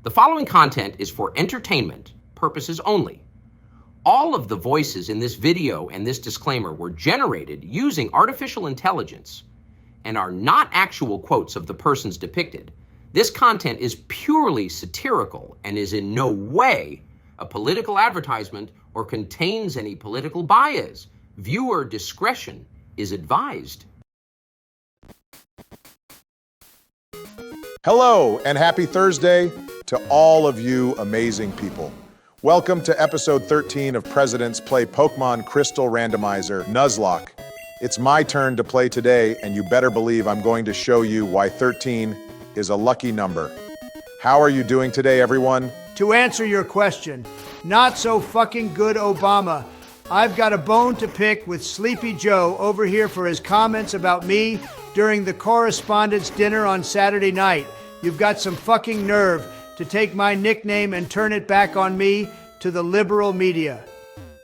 The following content is for entertainment purposes only. All of the voices in this video and this disclaimer were generated using artificial intelligence and are not actual quotes of the persons depicted. This content is purely satirical and is in no way a political advertisement or contains any political bias. Viewer discretion is advised. Hello and happy Thursday to all of you amazing people. Welcome to episode 13 of Presidents Play Pokemon Crystal Randomizer Nuzlocke. It's my turn to play today, and you better believe I'm going to show you why 13 is a lucky number. How are you doing today, everyone? To answer your question, not so fucking good, Obama. I've got a bone to pick with Sleepy Joe over here for his comments about me during the correspondence dinner on Saturday night. You've got some fucking nerve to take my nickname and turn it back on me to the liberal media.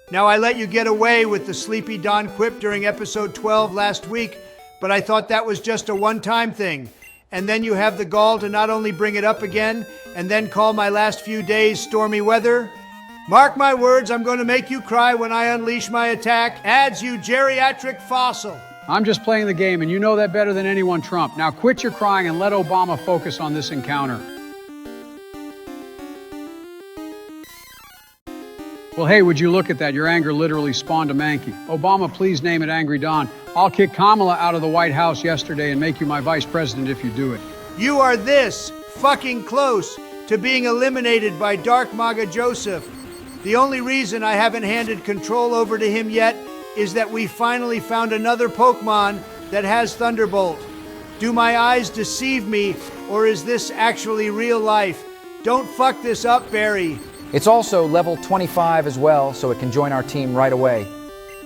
Now, I let you get away with the Sleepy Don quip during episode 12 last week, but I thought that was just a one-time thing. And then you have the gall to not only bring it up again and then call my last few days stormy weather. Mark my words, I'm going to make you cry when I unleash my attack. Adds, you geriatric fossil. I'm just playing the game, and you know that better than anyone, Trump. Now quit your crying and let Obama focus on this encounter. Well, hey, would you look at that? Your anger literally spawned a Mankey. Obama, please name it Angry Don. I'll kick Kamala out of the White House yesterday and make you my vice president if you do it. You are this fucking close to being eliminated by Dark MAGA Joseph. The only reason I haven't handed control over to him yet is that we finally found another Pokemon that has Thunderbolt. Do my eyes deceive me, or is this actually real life? Don't fuck this up, Barry. It's also level 25 as well, so it can join our team right away.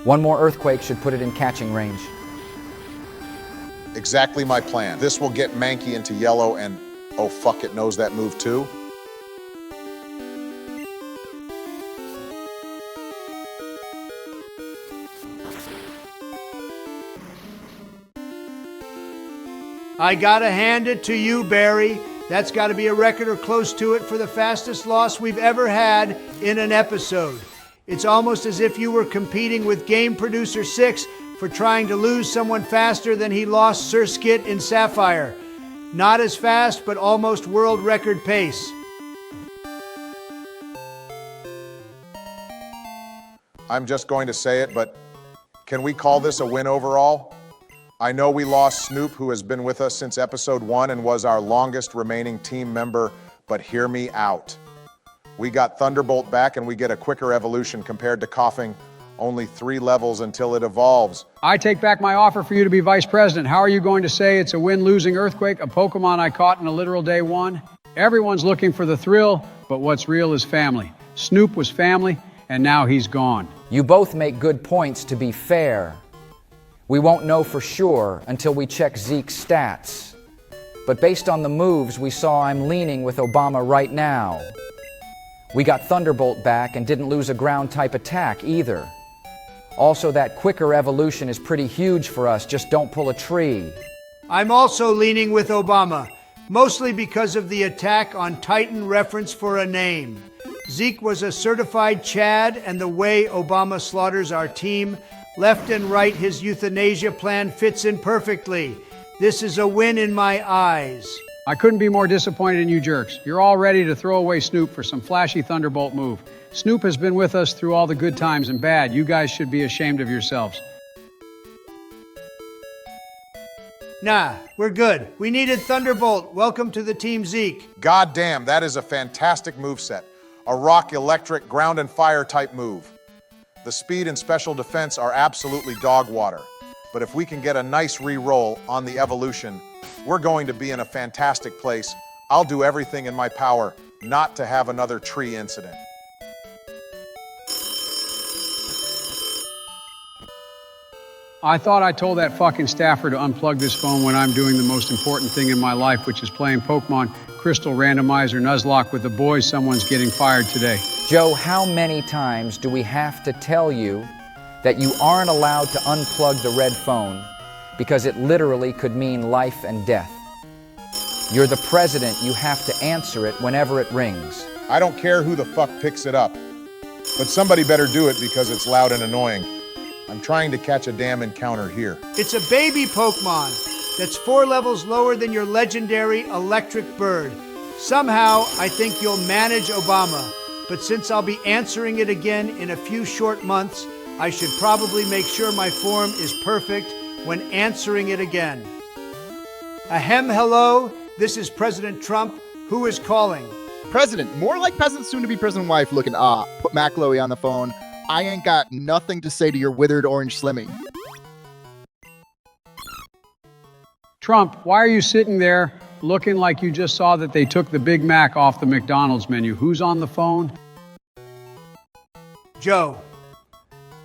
One more earthquake should put it in catching range. Exactly my plan. This will get Mankey into yellow and, oh fuck, it knows that move too. I gotta hand it to you, Barry. That's gotta be a record or close to it for the fastest loss we've ever had in an episode. It's almost as if you were competing with Game Producer 6 for trying to lose someone faster than he lost Sir Skit in Sapphire. Not as fast, but almost world record pace. I'm just going to say it, but can we call this a win overall? I know we lost Snoop, who has been with us since episode 1 and was our longest remaining team member, but hear me out. We got Thunderbolt back and we get a quicker evolution compared to coughing only 3 levels until it evolves. I take back my offer for you to be vice president. How are you going to say it's a win-losing earthquake, a Pokemon I caught in a literal day one? Everyone's looking for the thrill, but what's real is family. Snoop was family, and now he's gone. You both make good points, to be fair. We won't know for sure until we check Zeke's stats. But based on the moves we saw, I'm leaning with Obama right now. We got Thunderbolt back and didn't lose a ground-type attack either. Also, that quicker evolution is pretty huge for us, just don't pull a tree. I'm also leaning with Obama, mostly because of the attack on Titan reference for a name. Zeke was a certified Chad, and the way Obama slaughters our team, left and right, his euthanasia plan fits in perfectly. This is a win in my eyes. I couldn't be more disappointed in you jerks. You're all ready to throw away Snoop for some flashy Thunderbolt move. Snoop has been with us through all the good times and bad. You guys should be ashamed of yourselves. Nah, we're good. We needed Thunderbolt. Welcome to the Team Zeke. God damn, that is a fantastic moveset. A rock, electric, ground and fire type move. The speed and special defense are absolutely dog water. But if we can get a nice re-roll on the evolution, we're going to be in a fantastic place. I'll do everything in my power not to have another tree incident. I thought I told that fucking staffer to unplug this phone when I'm doing the most important thing in my life, which is playing Pokemon Crystal Randomizer Nuzlocke with the boys. Someone's getting fired today. Joe, how many times do we have to tell you that you aren't allowed to unplug the red phone because it literally could mean life and death? You're the president. You have to answer it whenever it rings. I don't care who the fuck picks it up, but somebody better do it because it's loud and annoying. I'm trying to catch a damn encounter here. It's a baby Pokemon that's 4 levels lower than your legendary electric bird. Somehow, I think you'll manage Obama, but since I'll be answering it again in a few short months, I should probably make sure my form is perfect when answering it again. Ahem, hello, this is President Trump. Who is calling? President, more like peasant soon-to-be prison wife looking, put Mac Lowy on the phone. I ain't got nothing to say to your withered orange slimmy. Trump, why are you sitting there looking like you just saw that they took the Big Mac off the McDonald's menu? Who's on the phone? Joe.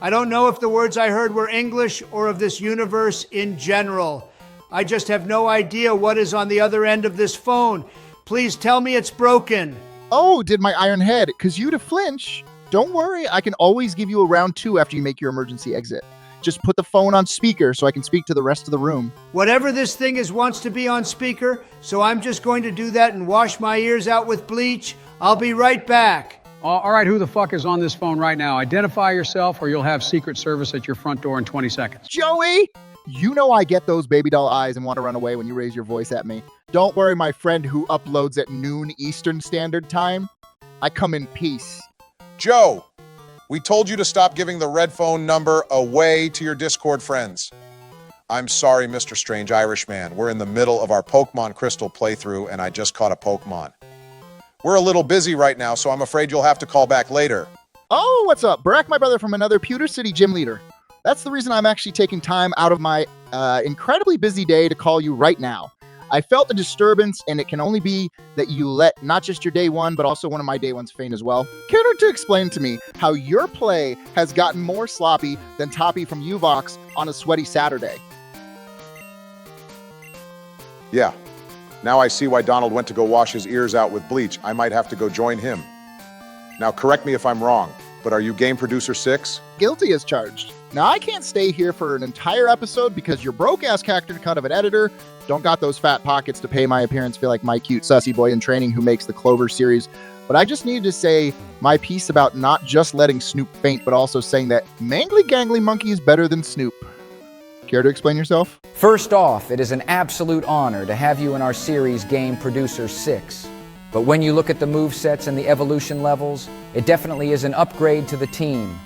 I don't know if the words I heard were English or of this universe in general. I just have no idea what is on the other end of this phone. Please tell me it's broken. Oh, did my iron head, 'cause you to flinch. Don't worry, I can always give you a round 2 after you make your emergency exit. Just put the phone on speaker so I can speak to the rest of the room. Whatever this thing is wants to be on speaker, so I'm just going to do that and wash my ears out with bleach. I'll be right back. All right, who the fuck is on this phone right now? Identify yourself or you'll have Secret Service at your front door in 20 seconds. Joey! You know I get those baby doll eyes and want to run away when you raise your voice at me. Don't worry, my friend who uploads at noon Eastern Standard Time. I come in peace. Joe, we told you to stop giving the red phone number away to your Discord friends. I'm sorry, Mr. Strange Irishman. We're in the middle of our Pokemon Crystal playthrough and I just caught a Pokemon. We're a little busy right now, so I'm afraid you'll have to call back later. Oh, what's up? Barack, my brother from another Pewter City gym leader. That's the reason I'm actually taking time out of my incredibly busy day to call you right now. I felt a disturbance, and it can only be that you let not just your day one, but also one of my day ones faint as well. Care to explain to me how your play has gotten more sloppy than Toppy from Uvox on a sweaty Saturday? Yeah. Now I see why Donald went to go wash his ears out with bleach. I might have to go join him. Now correct me if I'm wrong, but are you Game Producer 6? Guilty as charged. Now, I can't stay here for an entire episode because your broke-ass character cut of an editor don't got those fat pockets to pay my appearance feel like my cute sussy boy in training who makes the Clover series. But I just needed to say my piece about not just letting Snoop faint, but also saying that Mangly Gangly Monkey is better than Snoop. Care to explain yourself? First off, it is an absolute honor to have you in our series Game Producer 6. But when you look at the movesets and the evolution levels, it definitely is an upgrade to the team.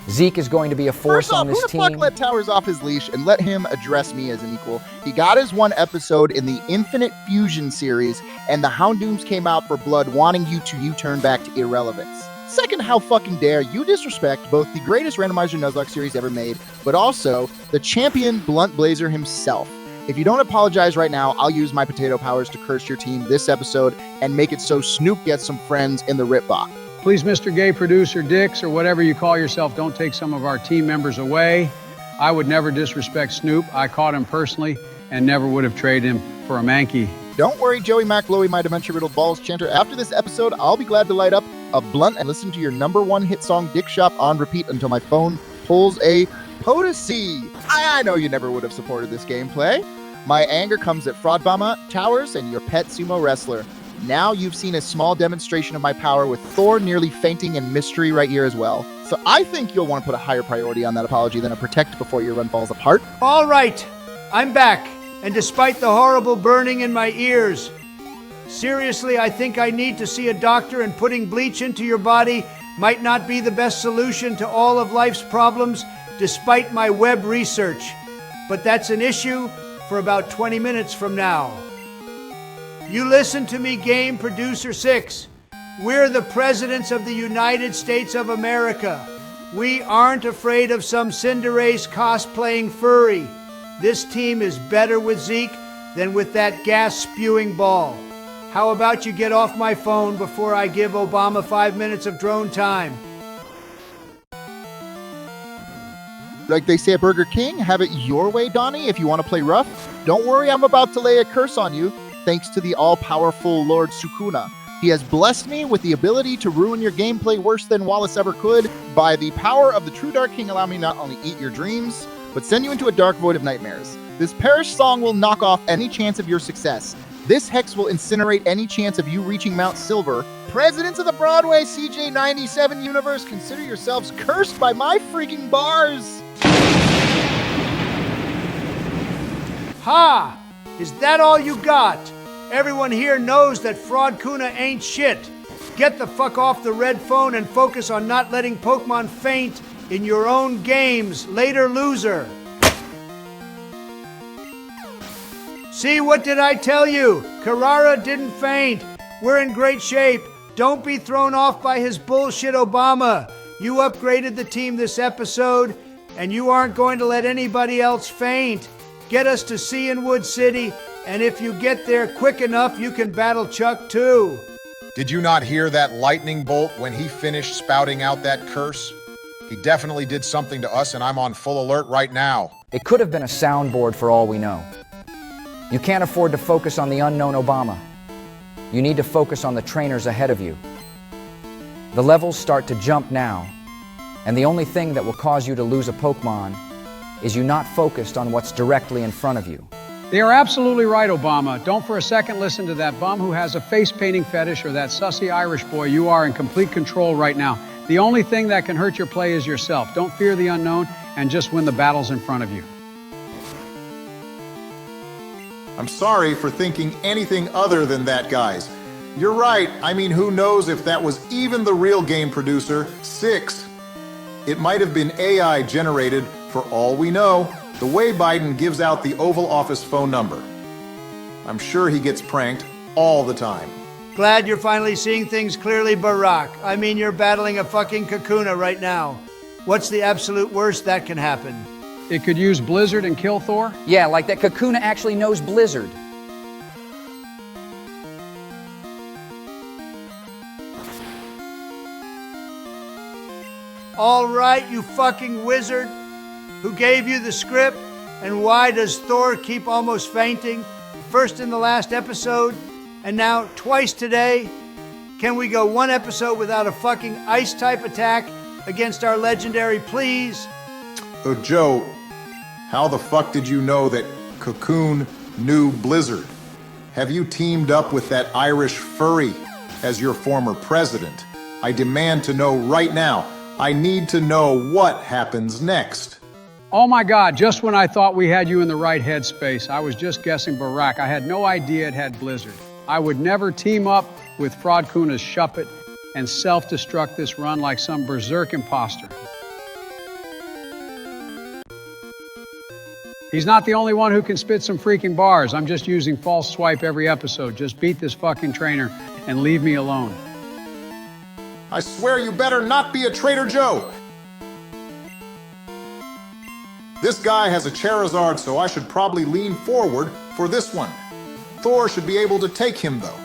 Zeke is going to be a force on this team. Who the fuck let Towers off his leash and let him address me as an equal? He got his one episode in the Infinite Fusion series, and the Houndooms came out for blood wanting you to U-turn back to irrelevance. Second, how fucking dare you disrespect both the greatest Randomizer Nuzlocke series ever made, but also the champion Blunt Blazer himself. If you don't apologize right now, I'll use my potato powers to curse your team this episode and make it so Snoop gets some friends in the Ripbot. Please, Mr. Gay Producer Dix, or whatever you call yourself, don't take some of our team members away. I would never disrespect Snoop. I caught him personally and never would have traded him for a Mankey. Don't worry, Joey McLowy, my dementia-riddled balls chanter. After this episode, I'll be glad to light up a blunt and listen to your #1 hit song, Dick Shop, on repeat until my phone pulls a POTUS. I know you never would have supported this gameplay. My anger comes at Fraudbama, Towers, and your pet sumo wrestler. Now you've seen a small demonstration of my power with Thor nearly fainting and Mystery right here as well. So I think you'll want to put a higher priority on that apology than a protect before your run falls apart. All right, I'm back, and despite the horrible burning in my ears, seriously, I think I need to see a doctor, and putting bleach into your body might not be the best solution to all of life's problems, despite my web research. But that's an issue for about 20 minutes from now. You listen to me, Game Producer 6. We're the presidents of the United States of America. We aren't afraid of some Cinderace cosplaying furry. This team is better with Zeke than with that gas-spewing ball. How about you get off my phone before I give Obama 5 minutes of drone time? Like they say at Burger King, have it your way, Donnie, if you want to play rough. Don't worry, I'm about to lay a curse on you, thanks to the all-powerful Lord Sukuna. He has blessed me with the ability to ruin your gameplay worse than Wallace ever could. By the power of the true Dark King, allow me not only eat your dreams, but send you into a dark void of nightmares. This perished song will knock off any chance of your success. This hex will incinerate any chance of you reaching Mount Silver. Presidents of the Broadway CJ97 universe, consider yourselves cursed by my freaking bars! Ha! Is that all you got? Everyone here knows that Fraud Kuna ain't shit. Get the fuck off the red phone and focus on not letting Pokemon faint in your own games, later loser. See, what did I tell you? Carrara didn't faint. We're in great shape. Don't be thrown off by his bullshit, Obama. You upgraded the team this episode, and you aren't going to let anybody else faint. Get us to Sea and Wood City, and if you get there quick enough, you can battle Chuck too. Did you not hear that lightning bolt when he finished spouting out that curse? He definitely did something to us, and I'm on full alert right now. It could have been a soundboard for all we know. You can't afford to focus on the unknown Obama. You need to focus on the trainers ahead of you. The levels start to jump now, and the only thing that will cause you to lose a Pokemon is you not focused on what's directly in front of you. They are absolutely right, Obama. Don't for a second listen to that bum who has a face painting fetish or that sussy Irish boy. You are in complete control right now. The only thing that can hurt your play is yourself. Don't fear the unknown and just win the battles in front of you. I'm sorry for thinking anything other than that, guys. You're right. I mean, who knows if that was even the real game producer, Six. It might have been AI generated for all we know. The way Biden gives out the Oval Office phone number. I'm sure he gets pranked all the time. Glad you're finally seeing things clearly, Barack. I mean, you're battling a fucking Kakuna right now. What's the absolute worst that can happen? It could use Blizzard and kill Thor? Yeah, like that Kakuna actually knows Blizzard. All right, you fucking wizard. Who gave you the script? And why does Thor keep almost fainting? First in the last episode, and now twice today? Can we go one episode without a fucking ice-type attack against our legendary, please? Oh, Joe, how the fuck did you know that Cocoon knew Blizzard? Have you teamed up with that Irish furry as your former president? I demand to know right now. I need to know what happens next. Oh my God, just when I thought we had you in the right headspace, I was just guessing Barack. I had no idea it had Blizzard. I would never team up with Fraud Kuna's Shuppet and self-destruct this run like some berserk imposter. He's not the only one who can spit some freaking bars. I'm just using false swipe every episode. Just beat this fucking trainer and leave me alone. I swear you better not be a Trader Joe. This guy has a Charizard, so I should probably lean forward for this one. Thor should be able to take him, though.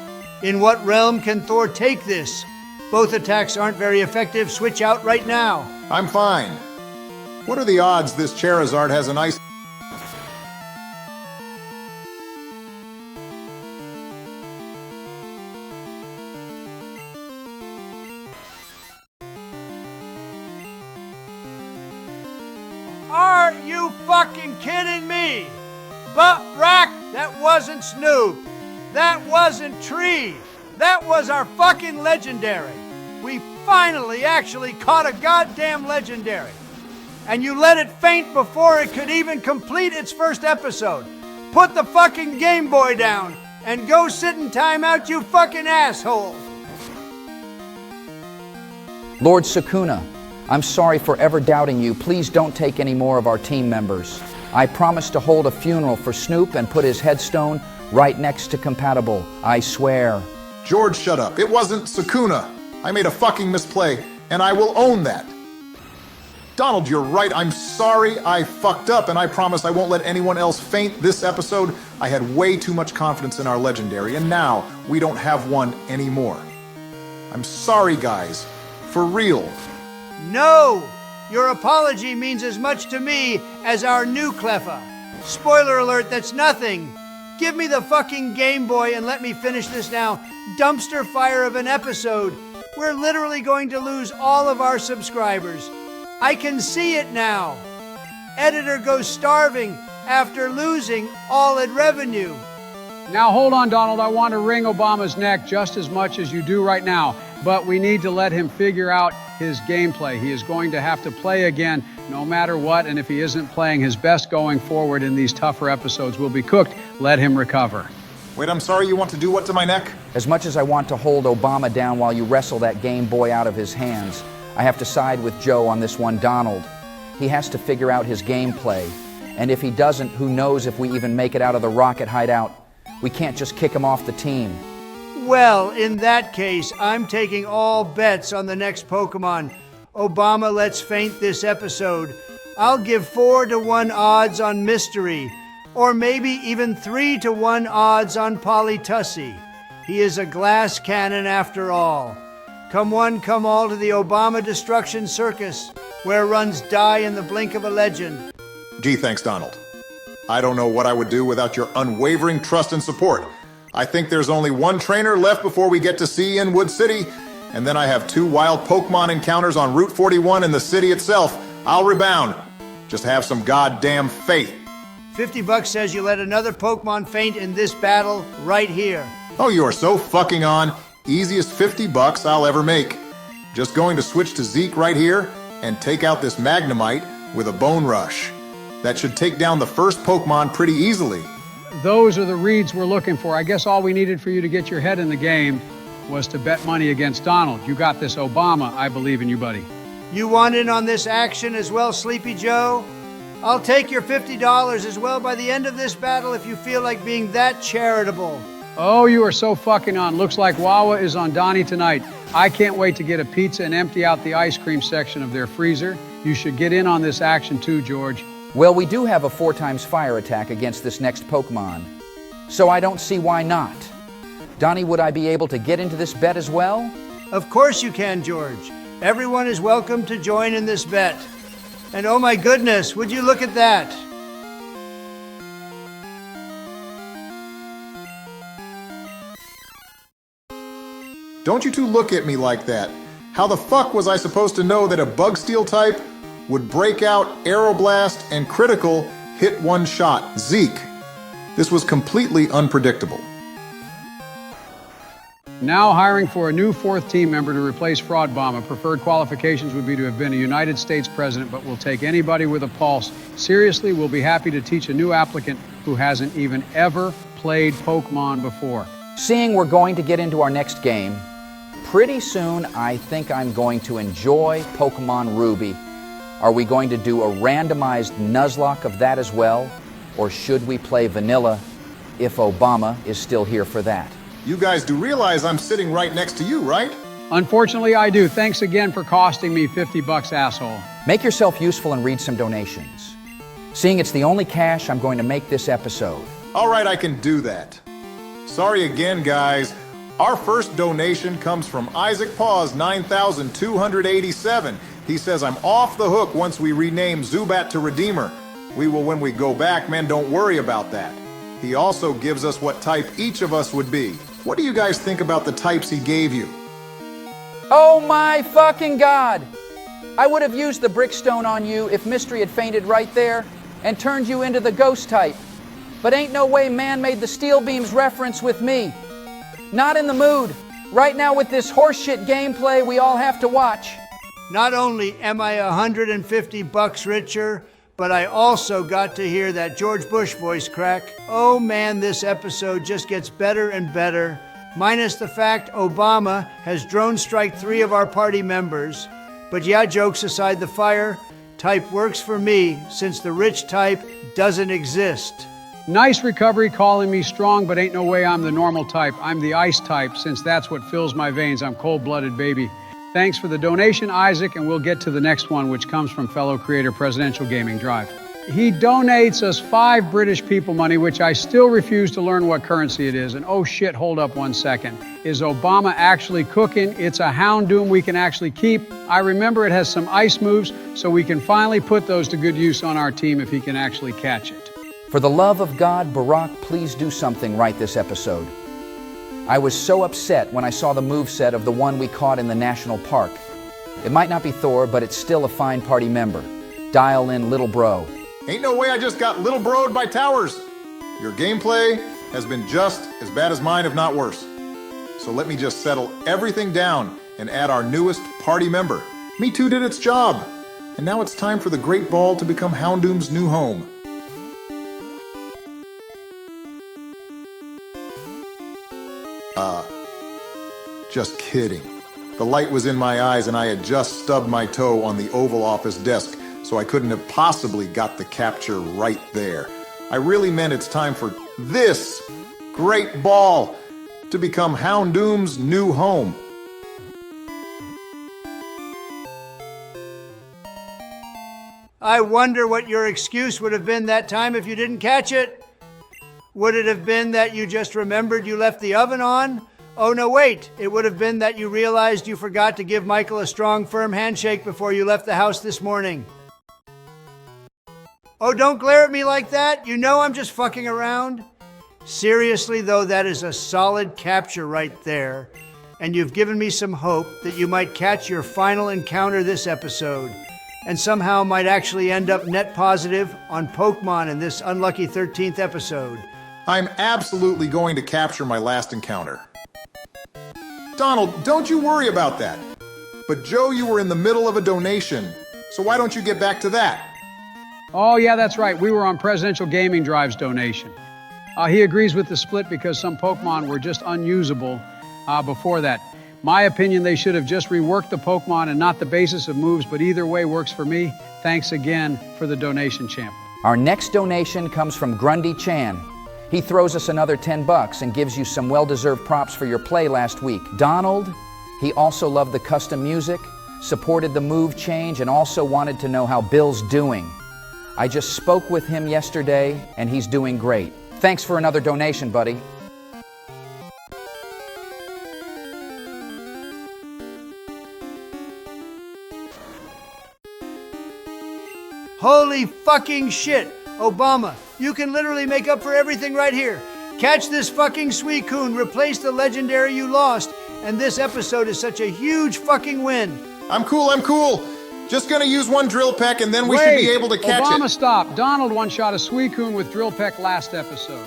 In what realm can Thor take this? Both attacks aren't very effective. Switch out right now. I'm fine. What are the odds this Charizard has an ice... Are you fucking kidding me? But Rack, that wasn't Snoop. That wasn't Tree. That was our fucking legendary. We finally actually caught a goddamn legendary. And you let it faint before it could even complete its first episode. Put the fucking Game Boy down and go sit in timeout, you fucking asshole. Lord Sukuna, I'm sorry for ever doubting you. Please don't take any more of our team members. I promise to hold a funeral for Snoop and put his headstone right next to Compatible. I swear. George, shut up. It wasn't Sukuna. I made a fucking misplay, and I will own that. Donald, you're right. I'm sorry I fucked up, and I promise I won't let anyone else faint this episode. I had way too much confidence in our legendary, and now we don't have one anymore. I'm sorry, guys. For real. No! Your apology means as much to me as our new Cleffa. Spoiler alert, that's nothing. Give me the fucking Game Boy and let me finish this now. Dumpster fire of an episode. We're literally going to lose all of our subscribers. I can see it now. Editor goes starving after losing all ad revenue. Now hold on, Donald. I want to wring Obama's neck just as much as you do right now, but we need to let him figure out his gameplay. He is going to have to play again no matter what, and if he isn't playing his best going forward in these tougher episodes, we'll be cooked. Let him recover. Wait, I'm sorry, you want to do what to my neck? As much as I want to hold Obama down while you wrestle that Game Boy out of his hands, I have to side with Joe on this one, Donald. He has to figure out his gameplay, and if he doesn't, who knows if we even make it out of the rocket hideout. We can't just kick him off the team. Well, in that case, I'm taking all bets on the next Pokemon. Obama lets faint this episode. I'll give 4-to-1 odds on Mystery, or maybe even 3-to-1 odds on Polytussie. He is a glass cannon after all. Come one, come all to the Obama Destruction Circus, where runs die in the blink of a legend. Gee, thanks, Donald. I don't know what I would do without your unwavering trust and support. I think there's only one trainer left before we get to see Inwood City, and then I have 2 wild Pokemon encounters on Route 41 in the city itself. I'll rebound. Just have some goddamn faith. $50 says you let another Pokemon faint in this battle right here. Oh, you are so fucking on. Easiest $50 I'll ever make. Just going to switch to Zeke right here and take out this Magnemite with a Bone Rush. That should take down the first Pokemon pretty easily. Those are the reads we're looking for. I guess all we needed for you to get your head in the game was to bet money against Donald. You got this, Obama. I believe in you, buddy. You want in on this action as well, Sleepy Joe? I'll take your $50 as well by the end of this battle if you feel like being that charitable. Oh, you are so fucking on. Looks like Wawa is on Donnie tonight. I can't wait to get a pizza and empty out the ice cream section of their freezer. You should get in on this action too, George. Well, we do have a 4x fire attack against this next Pokemon, so I don't see why not. Donnie, would I be able to get into this bet as well? Of course you can, George. Everyone is welcome to join in this bet. And oh my goodness, would you look at that? Don't you two look at me like that. How the fuck was I supposed to know that a Bug Steel type would break out, Aeroblast, and Critical hit one shot? Zeke. This was completely unpredictable. Now hiring for a new 4th team member to replace Fraud Bomber. Preferred qualifications would be to have been a United States president, but we'll take anybody with a pulse. Seriously, we'll be happy to teach a new applicant who hasn't even ever played Pokemon before. Seeing we're going to get into our next game, pretty soon I think I'm going to enjoy Pokemon Ruby. Are we going to do a randomized Nuzlocke of that as well? Or should we play vanilla if Obama is still here for that? You guys do realize I'm sitting right next to you, right? Unfortunately, I do. Thanks again for costing me $50, asshole. Make yourself useful and read some donations. Seeing it's the only cash I'm going to make this episode. All right, I can do that. Sorry again, guys. Our first donation comes from Isaac Paws 9287. He says, I'm off the hook once we rename Zubat to Redeemer. We will when we go back, man, don't worry about that. He also gives us what type each of us would be. What do you guys think about the types he gave you? Oh my fucking God! I would have used the Brickstone on you if Mystery had fainted right there and turned you into the Ghost type. But ain't no way man made the Steel Beams reference with me. Not in the mood. Right now with this horseshit gameplay we all have to watch. Not only am I $150 richer, but I also got to hear that George Bush voice crack. Oh man, this episode just gets better and better. Minus the fact Obama has drone strike 3 of our party members. But yeah, jokes aside, the fire type works for me since the rich type doesn't exist. Nice recovery calling me strong, but ain't no way I'm the normal type. I'm the ice type, since that's what fills my veins. I'm cold-blooded, baby. Thanks for the donation, Isaac, and we'll get to the next one, which comes from fellow creator Presidential Gaming Drive. He donates us 5 British people money, which I still refuse to learn what currency it is. And oh shit, hold up 1 second. Is Obama actually cooking? It's a Houndoom we can actually keep. I remember it has some ice moves, so we can finally put those to good use on our team if he can actually catch it. For the love of God, Barack, please do something right this episode. I was so upset when I saw the moveset of the one we caught in the national park. It might not be Thor, but it's still a fine party member. Dial in Little Bro. Ain't no way I just got little broed by towers. Your gameplay has been just as bad as mine, if not worse. So let me just settle everything down and add our newest party member. Me Too did its job. And now it's time for the Great Ball to become Houndoom's new home. Just kidding. The light was in my eyes and I had just stubbed my toe on the Oval Office desk, so I couldn't have possibly got the capture right there. I really meant it's time for this Great Ball to become Houndoom's new home. I wonder what your excuse would have been that time if you didn't catch it. Would it have been that you just remembered you left the oven on? Oh, no, wait. It would have been that you realized you forgot to give Michael a strong, firm handshake before you left the house this morning. Oh, don't glare at me like that. You know I'm just fucking around. Seriously, though, that is a solid capture right there. And you've given me some hope that you might catch your final encounter this episode and somehow might actually end up net positive on Pokemon in this unlucky 13th episode. I'm absolutely going to capture my last encounter. Donald, don't you worry about that. But Joe, you were in the middle of a donation, so why don't you get back to that? Oh, yeah, that's right. We were on Presidential Gaming Drive's donation. He agrees with the split because some Pokemon were just unusable before that. My opinion, they should have just reworked the Pokemon and not the basis of moves, but either way works for me. Thanks again for the donation, champ. Our next donation comes from Grundy Chan. He throws us another $10 and gives you some well-deserved props for your play last week. Donald, he also loved the custom music, supported the move change, and also wanted to know how Bill's doing. I just spoke with him yesterday, and he's doing great. Thanks for another donation, buddy. Holy fucking shit! Obama, you can literally make up for everything right here. Catch this fucking Suicune, replace the legendary you lost, and this episode is such a huge fucking win. I'm cool. Just gonna use one drill peck and then we should be able to catch Obama, it. stop. Donald one-shot a Suicune with Drill Peck last episode.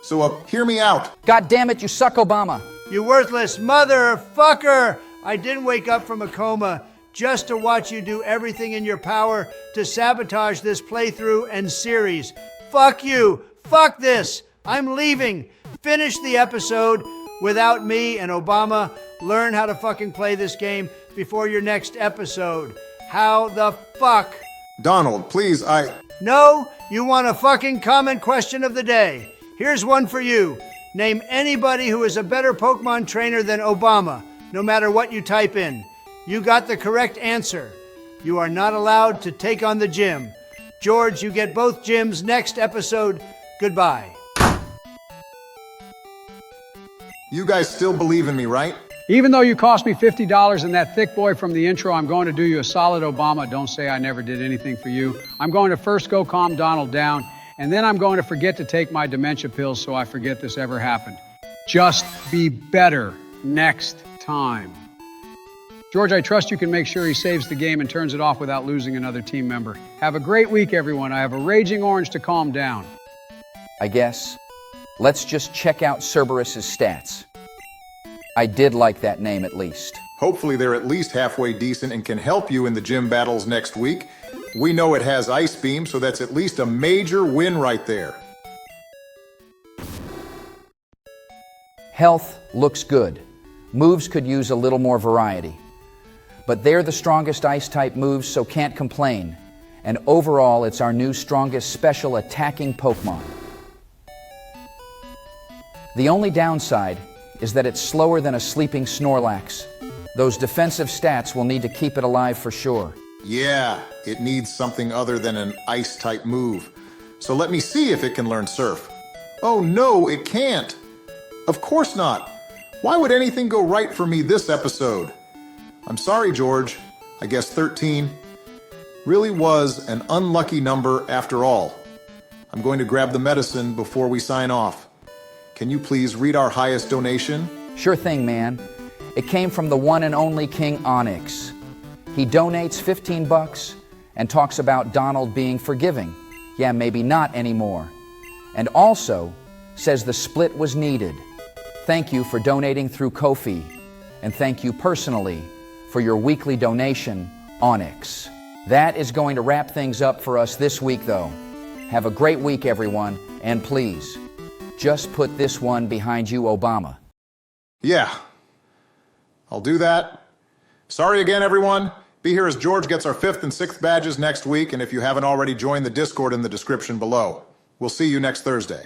So hear me out. God damn it, you suck, Obama. You worthless motherfucker! I didn't wake up from a coma just to watch you do everything in your power to sabotage this playthrough and series. Fuck you! Fuck this! I'm leaving! Finish the episode without me and Obama. Learn how to fucking play this game before your next episode. How the fuck? Donald, please, No, you want a fucking comment question of the day. Here's one for you. Name anybody who is a better Pokemon trainer than Obama, no matter what you type in. You got the correct answer. You are not allowed to take on the gym. George, you get both gyms next episode. Goodbye. You guys still believe in me, right? Even though you cost me $50 and that thick boy from the intro, I'm going to do you a solid, Obama. Don't say I never did anything for you. I'm going to first go calm Donald down, and then I'm going to forget to take my dementia pills so I forget this ever happened. Just be better next time. George, I trust you can make sure he saves the game and turns it off without losing another team member. Have a great week, everyone. I have a raging orange to calm down. I guess. Let's just check out Cerberus's stats. I did like that name at least. Hopefully they're at least halfway decent and can help you in the gym battles next week. We know it has Ice Beam, so that's at least a major win right there. Health looks good. Moves could use a little more variety. But they're the strongest Ice-type moves, so can't complain. And overall, it's our new strongest special attacking Pokemon. The only downside is that it's slower than a sleeping Snorlax. Those defensive stats will need to keep it alive for sure. Yeah, it needs something other than an Ice-type move. So let me see if it can learn Surf. Oh no, it can't. Of course not. Why would anything go right for me this episode? I'm sorry, George. I guess 13 really was an unlucky number after all. I'm going to grab the medicine before we sign off. Can you please read our highest donation? Sure thing, man. It came from the one and only King Onyx. He donates 15 bucks and talks about Donald being forgiving. Yeah, maybe not anymore. And also says the split was needed. Thank you for donating through Ko-fi. And thank you personally for your weekly donation, Onyx. That is going to wrap things up for us this week, though. Have a great week, everyone, and please, just put this one behind you, Obama. Yeah, I'll do that. Sorry again, everyone. Be here as George gets our 5th and 6th badges next week, and if you haven't already, join the Discord in the description below. We'll see you next Thursday.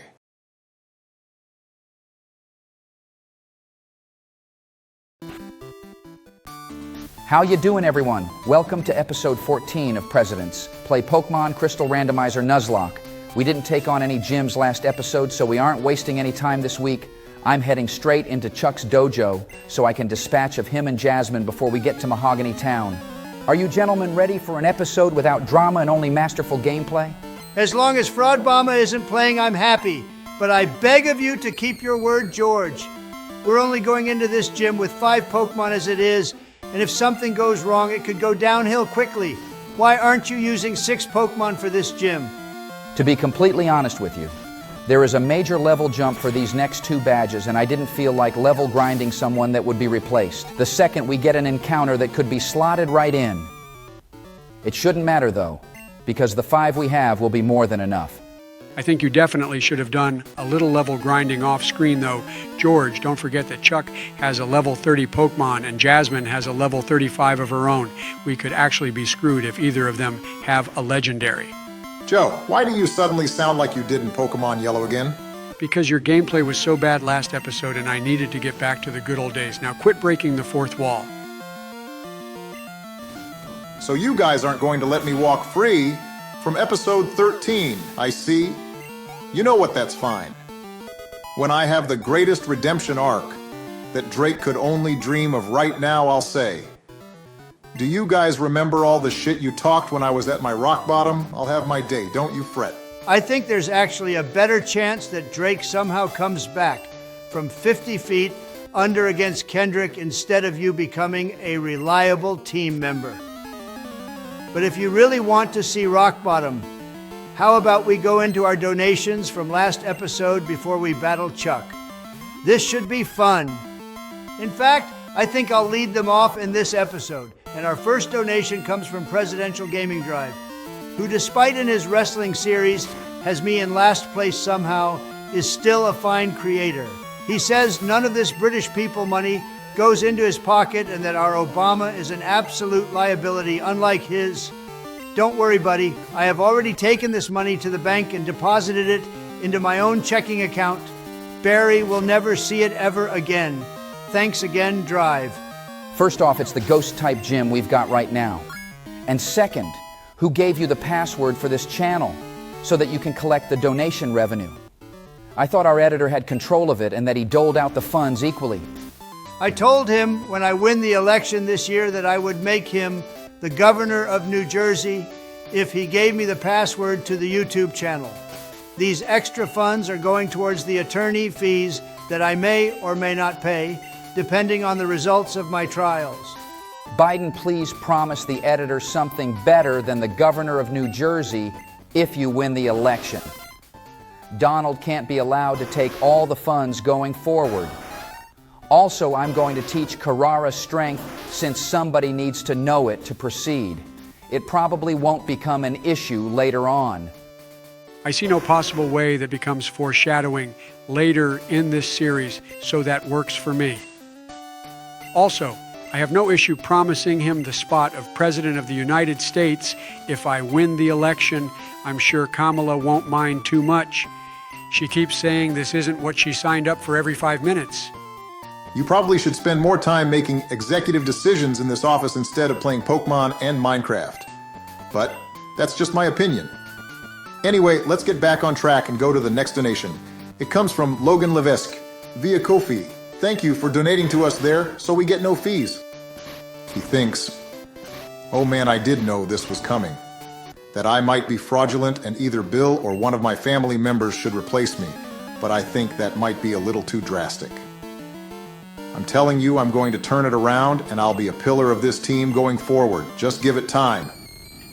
How you doing, everyone? Welcome to episode 14 of Presidents. Play Pokemon Crystal Randomizer Nuzlocke. We didn't take on any gyms last episode, so we aren't wasting any time this week. I'm heading straight into Chuck's dojo so I can dispatch of him and Jasmine before we get to Mahogany Town. Are you gentlemen ready for an episode without drama and only masterful gameplay? As long as Fraudbama isn't playing, I'm happy. But I beg of you to keep your word, George. We're only going into this gym with 5 Pokemon as it is, and if something goes wrong, it could go downhill quickly. Why aren't you using 6 Pokemon for this gym? To be completely honest with you, there is a major level jump for these next 2 badges, and I didn't feel like level grinding someone that would be replaced. The second we get an encounter that could be slotted right in. It shouldn't matter, though, because the 5 we have will be more than enough. I think you definitely should have done a little level grinding off screen, though. George, don't forget that Chuck has a level 30 Pokemon and Jasmine has a level 35 of her own. We could actually be screwed if either of them have a legendary. Joe, why do you suddenly sound like you did in Pokemon Yellow again? Because your gameplay was so bad last episode and I needed to get back to the good old days. Now quit breaking the 4th wall. So you guys aren't going to let me walk free from episode 13, I see. You know what, that's fine. When I have the greatest redemption arc that Drake could only dream of right now, I'll say, do you guys remember all the shit you talked when I was at my rock bottom? I'll have my day, don't you fret. I think there's actually a better chance that Drake somehow comes back from 50 feet under against Kendrick instead of you becoming a reliable team member. But if you really want to see rock bottom, how about we go into our donations from last episode before we battle Chuck? This should be fun. In fact, I think I'll lead them off in this episode. And our first donation comes from Presidential Gaming Drive, who despite in his wrestling series has me in last place somehow, is still a fine creator. He says none of this British people money goes into his pocket and that our Obama is an absolute liability unlike his. Don't worry, buddy. I have already taken this money to the bank and deposited it into my own checking account. Barry will never see it ever again. Thanks again, Drive. First off, it's the ghost-type gym we've got right now. And second, who gave you the password for this channel so that you can collect the donation revenue? I thought our editor had control of it and that he doled out the funds equally. I told him when I win the election this year that I would make him the governor of New Jersey if he gave me the password to the YouTube channel. These extra funds are going towards the attorney fees that I may or may not pay, depending on the results of my trials. Biden, please promise the editor something better than the governor of New Jersey if you win the election. Donald can't be allowed to take all the funds going forward. Also, I'm going to teach Carrara strength since somebody needs to know it to proceed. It probably won't become an issue later on. I see no possible way that becomes foreshadowing later in this series, so that works for me. Also, I have no issue promising him the spot of President of the United States if I win the election. I'm sure Kamala won't mind too much. She keeps saying this isn't what she signed up for every 5 minutes. You probably should spend more time making executive decisions in this office instead of playing Pokemon and Minecraft. But that's just my opinion. Anyway, let's get back on track and go to the next donation. It comes from Logan Levesque via Ko-fi. Thank you for donating to us there so we get no fees. He thinks, oh man, I did know this was coming. That I might be fraudulent and either Bill or one of my family members should replace me. But I think that might be a little too drastic. I'm telling you, I'm going to turn it around, and I'll be a pillar of this team going forward. Just give it time.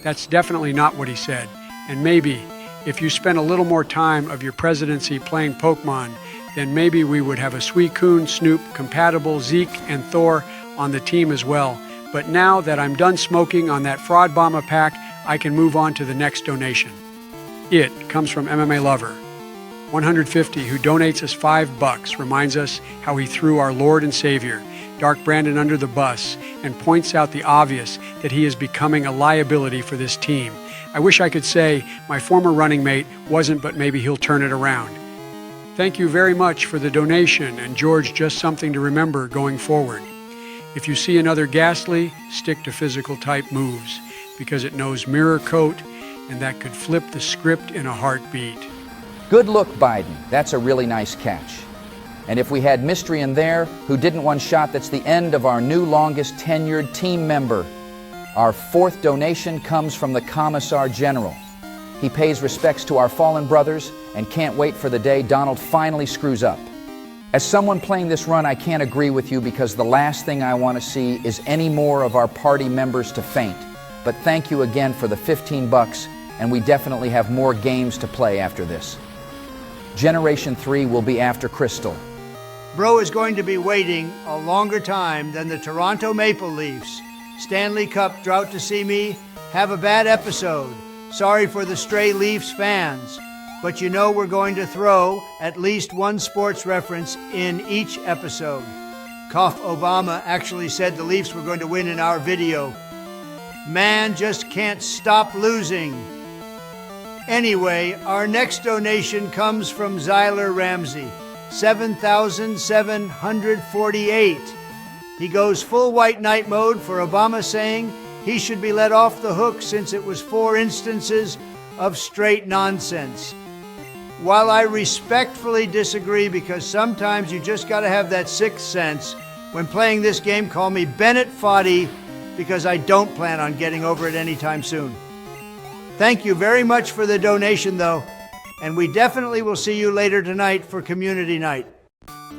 That's definitely not what he said. And maybe, if you spent a little more time of your presidency playing Pokemon, then maybe we would have a Suicune, Snoop, compatible Zeke, and Thor on the team as well. But now that I'm done smoking on that Fraud Bomber pack, I can move on to the next donation. It comes from MMA Lover 150, who donates us $5, reminds us how he threw our Lord and Savior, Dark Brandon, under the bus and points out the obvious that he is becoming a liability for this team. I wish I could say my former running mate wasn't, but maybe he'll turn it around. Thank you very much for the donation, and George, just something to remember going forward. If you see another Ghastly, stick to physical type moves, because it knows Mirror Coat, and that could flip the script in a heartbeat. Good look, Biden. That's a really nice catch. And if we had Mystery in there, who didn't one shot, that's the end of our new longest tenured team member. Our fourth donation comes from the Commissar General. He pays respects to our fallen brothers and can't wait for the day Donald finally screws up. As someone playing this run, I can't agree with you, because the last thing I want to see is any more of our party members to faint. But thank you again for the $15, and we definitely have more games to play after this. Generation 3 will be after Crystal. Bro is going to be waiting a longer time than the Toronto Maple Leafs. Stanley Cup drought to see me have a bad episode. Sorry for the stray Leafs fans. But you know we're going to throw at least one sports reference in each episode. Cough Obama actually said the Leafs were going to win in our video. Man just can't stop losing. Anyway, our next donation comes from Zyler Ramsey, 7,748. He goes full white knight mode for Obama, saying he should be let off the hook since it was 4 instances of straight nonsense. While I respectfully disagree, because sometimes you just got to have that sixth sense, when playing this game, call me Bennett Foddy, because I don't plan on getting over it anytime soon. Thank you very much for the donation, though, and we definitely will see you later tonight for community night.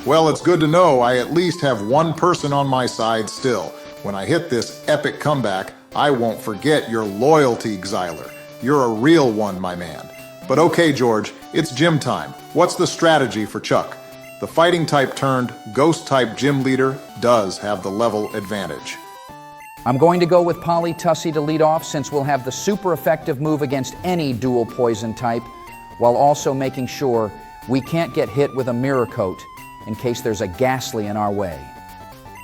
Well, it's good to know I at least have one person on my side still. When I hit this epic comeback, I won't forget your loyalty, Xyler. You're a real one, my man. But okay, George, it's gym time. What's the strategy for Chuck? The fighting type turned ghost type gym leader does have the level advantage. I'm going to go with Polly Tussy to lead off, since we'll have the super effective move against any dual poison type, while also making sure we can't get hit with a mirror coat in case there's a Ghastly in our way.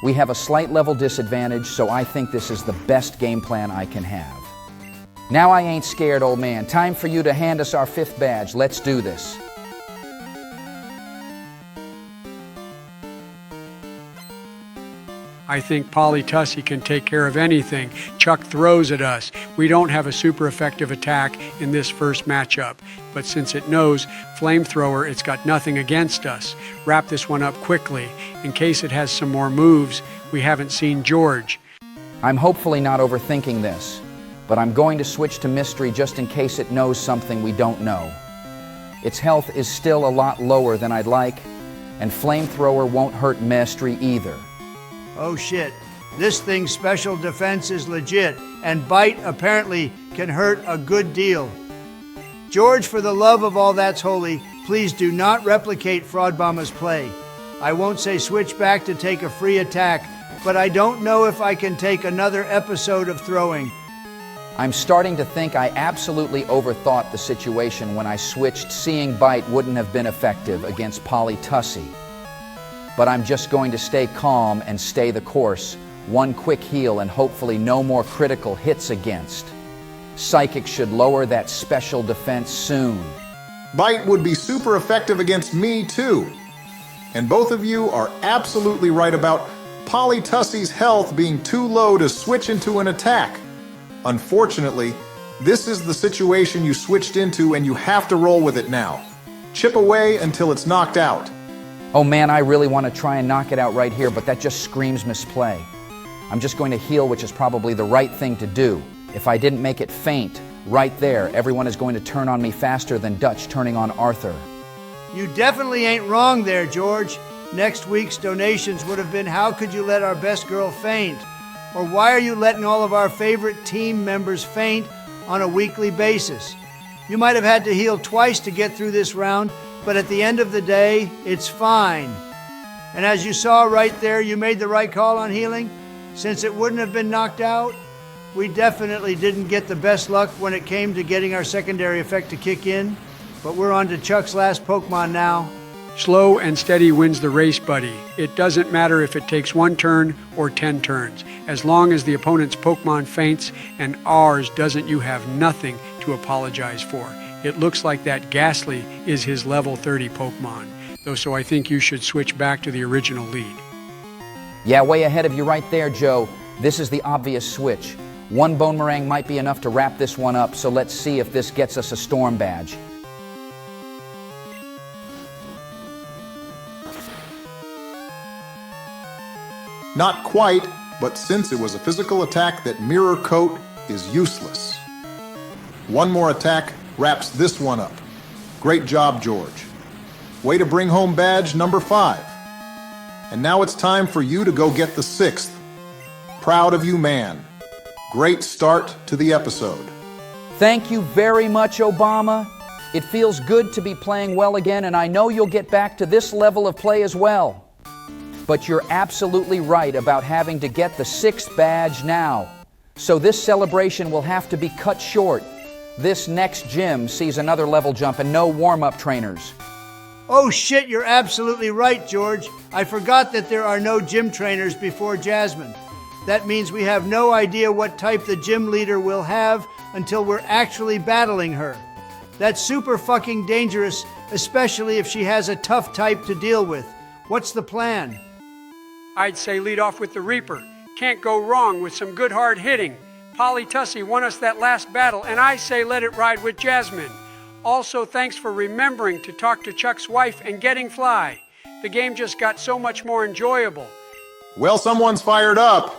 We have a slight level disadvantage, so I think this is the best game plan I can have. Now I ain't scared, old man. Time for you to hand us our 5th badge. Let's do this. I think Polly Tussy can take care of anything Chuck throws at us. We don't have a super effective attack in this first matchup, but since it knows Flamethrower, it's got nothing against us. Wrap this one up quickly, in case it has some more moves we haven't seen George. I'm hopefully not overthinking this, but I'm going to switch to Mystery just in case it knows something we don't know. Its health is still a lot lower than I'd like, and Flamethrower won't hurt Mystery either. Oh shit, this thing's special defense is legit, and Bite apparently can hurt a good deal. George, for the love of all that's holy, please do not replicate Fraud Bomber's play. I won't say switch back to take a free attack, but I don't know if I can take another episode of throwing. I'm starting to think I absolutely overthought the situation when I switched. Seeing Bite wouldn't have been effective against Polly Tussy. But I'm just going to stay calm and stay the course. One quick heal and hopefully no more critical hits against. Psychic should lower that special defense soon. Bite would be super effective against me, too. And both of you are absolutely right about Polly Tussy's health being too low to switch into an attack. Unfortunately, this is the situation you switched into, and you have to roll with it now. Chip away until it's knocked out. Oh man, I really want to try and knock it out right here, but that just screams misplay. I'm just going to heal, which is probably the right thing to do. If I didn't make it faint, right there, everyone is going to turn on me faster than Dutch turning on Arthur. You definitely ain't wrong there, George. next week's donations would have been, how could you let our best girl faint? Or why are you letting all of our favorite team members faint on a weekly basis? You might have had to heal twice to get through this round, but at the end of the day, it's fine. And as you saw right there, you made the right call on healing. Since it wouldn't have been knocked out, we definitely didn't get the best luck when it came to getting our secondary effect to kick in. But we're on to Chuck's last Pokemon now. Slow and steady wins the race, buddy. It doesn't matter if it takes 1 turn or 10 turns. As long as the opponent's Pokemon faints and ours doesn't, you have nothing to apologize for. It looks like that Ghastly is his level 30 Pokemon, though, so I think you should switch back to the original lead. Yeah, way ahead of you right there, Joe. This is the obvious switch. 1 Bonemerang might be enough to wrap this one up, so let's see if this gets us a Storm Badge. Not quite, but since it was a physical attack, that Mirror Coat is useless. 1 more attack wraps this one up. Great job, George. Way to bring home badge number 5. And now it's time for you to go get the 6th. Proud of you, man. Great start to the episode. Thank you very much, Obama. It feels good to be playing well again, and I know you'll get back to this level of play as well. But you're absolutely right about having to get the 6th badge now. So this celebration will have to be cut short. This next gym sees another level jump and no warm-up trainers. Oh shit, you're absolutely right, George. I forgot that there are no gym trainers before Jasmine. That means we have no idea what type the gym leader will have until we're actually battling her. That's super fucking dangerous, especially if she has a tough type to deal with. What's the plan? I'd say lead off with the Reaper. Can't go wrong with some good hard hitting. Polly Tussie won us that last battle, and I say let it ride with Jasmine. Also, thanks for remembering to talk to Chuck's wife and getting Fly. The game just got so much more enjoyable. Well, someone's fired up.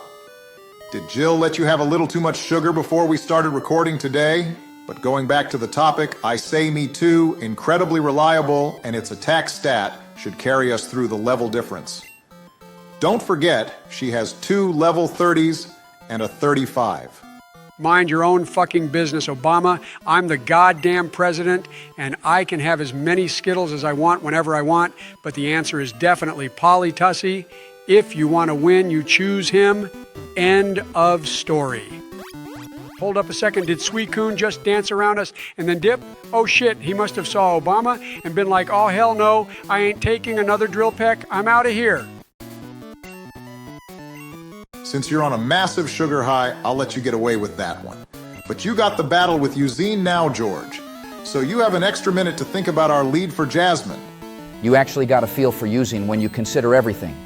Did Jill let you have a little too much sugar before we started recording today? But going back to the topic, I say me too, incredibly reliable, and its attack stat should carry us through the level difference. Don't forget, she has 2 level 30s and a 35. Mind your own fucking business, Obama. I'm the goddamn president, and I can have as many Skittles as I want whenever I want, but the answer is definitely Polly Tussie. If you want to win, you choose him. End of story. Hold up a second, did Suicune just dance around us and then dip? Oh shit, he must have saw Obama and been like, oh hell no, I ain't taking another drill peck, I'm out of here. Since you're on a massive sugar high, I'll let you get away with that one. But you got the battle with Eugene now, George. So you have an extra minute to think about our lead for Jasmine. You actually got a feel for using when you consider everything.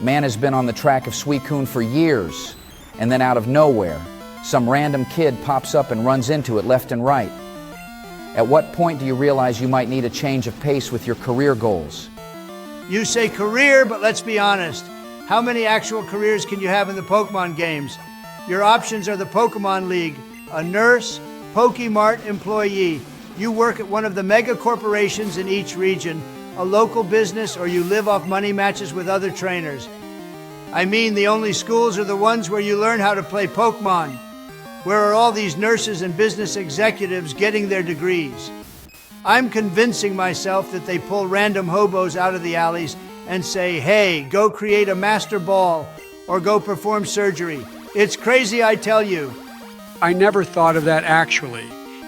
Man has been on the track of Suicune for years, and then out of nowhere, some random kid pops up and runs into it left and right. At what point do you realize you might need a change of pace with your career goals? You say career, but let's be honest. How many actual careers can you have in the Pokemon games? Your options are the Pokemon League, a nurse, Pokemart employee. You work at one of the mega corporations in each region, a local business, or you live off money matches with other trainers. I mean, the only schools are the ones where you learn how to play Pokemon. Where are all these nurses and business executives getting their degrees? I'm convincing myself that they pull random hobos out of the alleys and say, hey, go create a master ball or go perform surgery. It's crazy, I tell you. I never thought of that actually.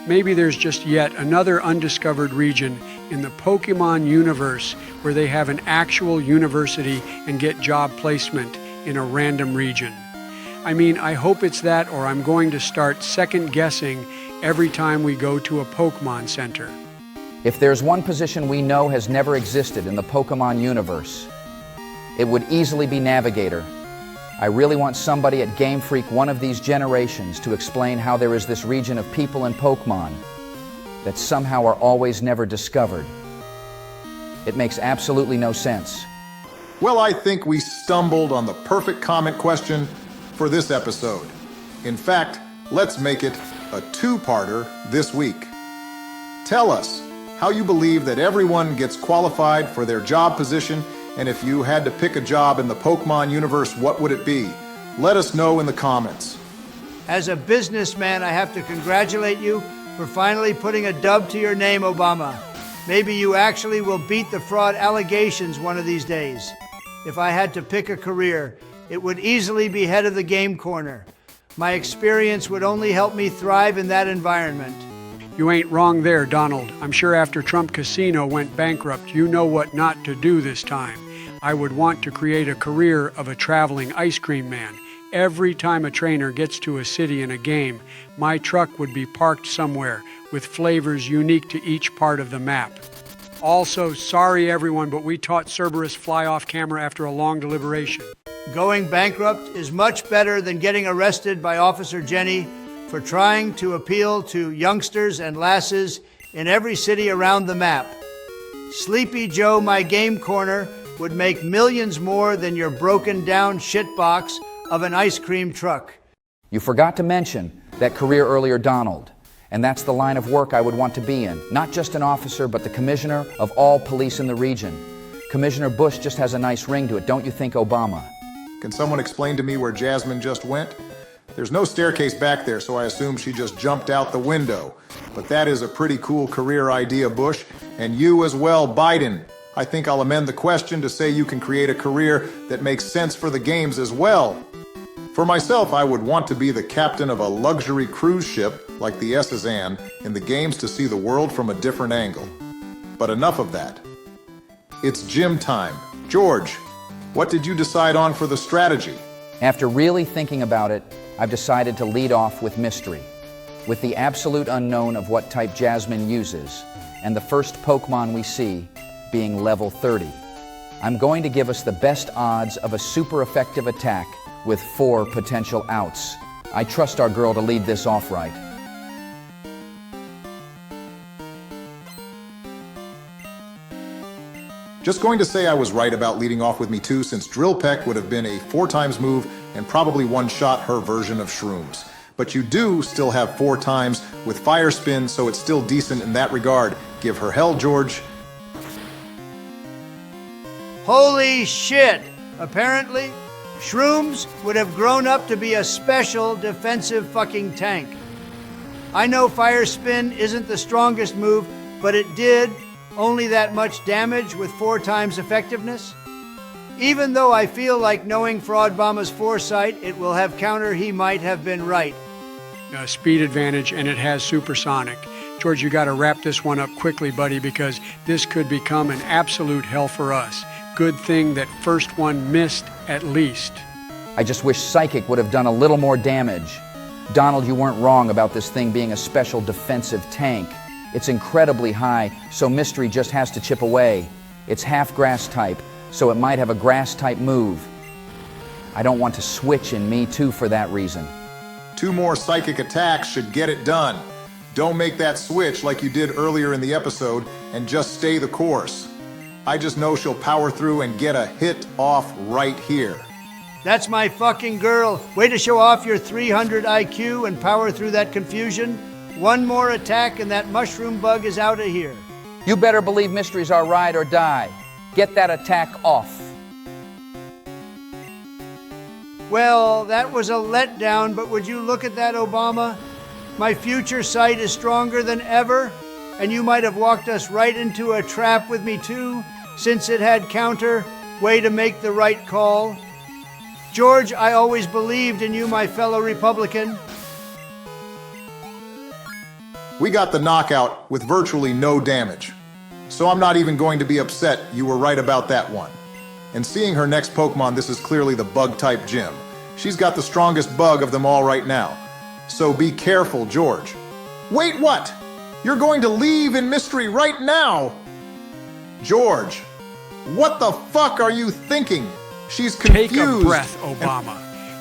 Maybe there's just yet another undiscovered region in the Pokemon universe where they have an actual university and get job placement in a random region. I mean, I hope it's that, or I'm going to start second guessing every time we go to a Pokemon Center. If there's one position we know has never existed in the Pokemon universe, it would easily be Navigator. I really want somebody at Game Freak one of these generations to explain how there is this region of people and Pokemon that somehow are always never discovered. It makes absolutely no sense. Well, I think we stumbled on the perfect comment question for this episode. In fact, let's make it a 2-parter this week. Tell us how you believe that everyone gets qualified for their job position And if you had to pick a job in the Pokemon universe, what would it be? Let us know in the comments. As a businessman, I have to congratulate you for finally putting a dub to your name, Obama. Maybe you actually will beat the fraud allegations one of these days. If I had to pick a career, it would easily be head of the game corner. My experience would only help me thrive in that environment. You ain't wrong there, Donald. I'm sure after Trump Casino went bankrupt, you know what not to do this time. I would want to create a career of a traveling ice cream man. Every time a trainer gets to a city in a game, my truck would be parked somewhere with flavors unique to each part of the map. Also, sorry everyone, but we taught Cerberus fly off camera after a long deliberation. Going bankrupt is much better than getting arrested by Officer Jenny for trying to appeal to youngsters and lasses in every city around the map. Sleepy Joe, my game corner, would make millions more than your broken down shitbox of an ice cream truck. You forgot to mention that career earlier, Donald. And that's the line of work I would want to be in. Not just an officer, but the commissioner of all police in the region. Commissioner Bush just has a nice ring to it, don't you think, Obama? Can someone explain to me where Jasmine just went? There's no staircase back there, so I assume she just jumped out the window. But that is a pretty cool career idea, Bush. And you as well, Biden. I think I'll amend the question to say you can create a career that makes sense for the games as well. For myself, I would want to be the captain of a luxury cruise ship like the Sazan in the games to see the world from a different angle. But enough of that. It's gym time. George, what did you decide on for the strategy? After really thinking about it, I've decided to lead off with mystery, with the absolute unknown of what type Jasmine uses, and the first Pokemon we see being level 30. I'm going to give us the best odds of a super effective attack with 4 potential outs. I trust our girl to lead this off right. Just going to say I was right about leading off with Mewtwo, since Drill Peck would have been a 4x move and probably one-shot her version of Shrooms. But you do still have 4 times with Fire Spin, so it's still decent in that regard. Give her hell, George. Holy shit! Apparently, Shrooms would have grown up to be a special defensive fucking tank. I know Fire Spin isn't the strongest move, but it did only that much damage with 4 times effectiveness. Even though I feel like knowing Fraudbama's foresight, it will have counter he might have been right. Speed advantage, and it has supersonic. George, you got to wrap this one up quickly, buddy, because this could become an absolute hell for us. Good thing that first one missed at least. I just wish Psychic would have done a little more damage. Donald, you weren't wrong about this thing being a special defensive tank. It's incredibly high, so Mystery just has to chip away. It's half grass type, so it might have a grass type move. I don't want to switch in Mewtwo for that reason. 2 more psychic attacks should get it done. Don't make that switch like you did earlier in the episode and just stay the course. I just know she'll power through and get a hit off right here. That's my fucking girl. Way to show off your 300 IQ and power through that confusion. 1 more attack and that mushroom bug is out of here. You better believe Mystery's our ride or die. Get that attack off. Well, that was a letdown, but would you look at that, Obama? My future sight is stronger than ever, and you might have walked us right into a trap with me too, since it had counter. Way to make the right call. George, I always believed in you, my fellow Republican. We got the knockout with virtually no damage. So I'm not even going to be upset you were right about that one. And seeing her next Pokemon, this is clearly the bug-type gym. She's got the strongest bug of them all right now. So be careful, George. Wait, what? You're going to leave in Mystery right now? George, what the fuck are you thinking? She's confused. Take a breath, Obama.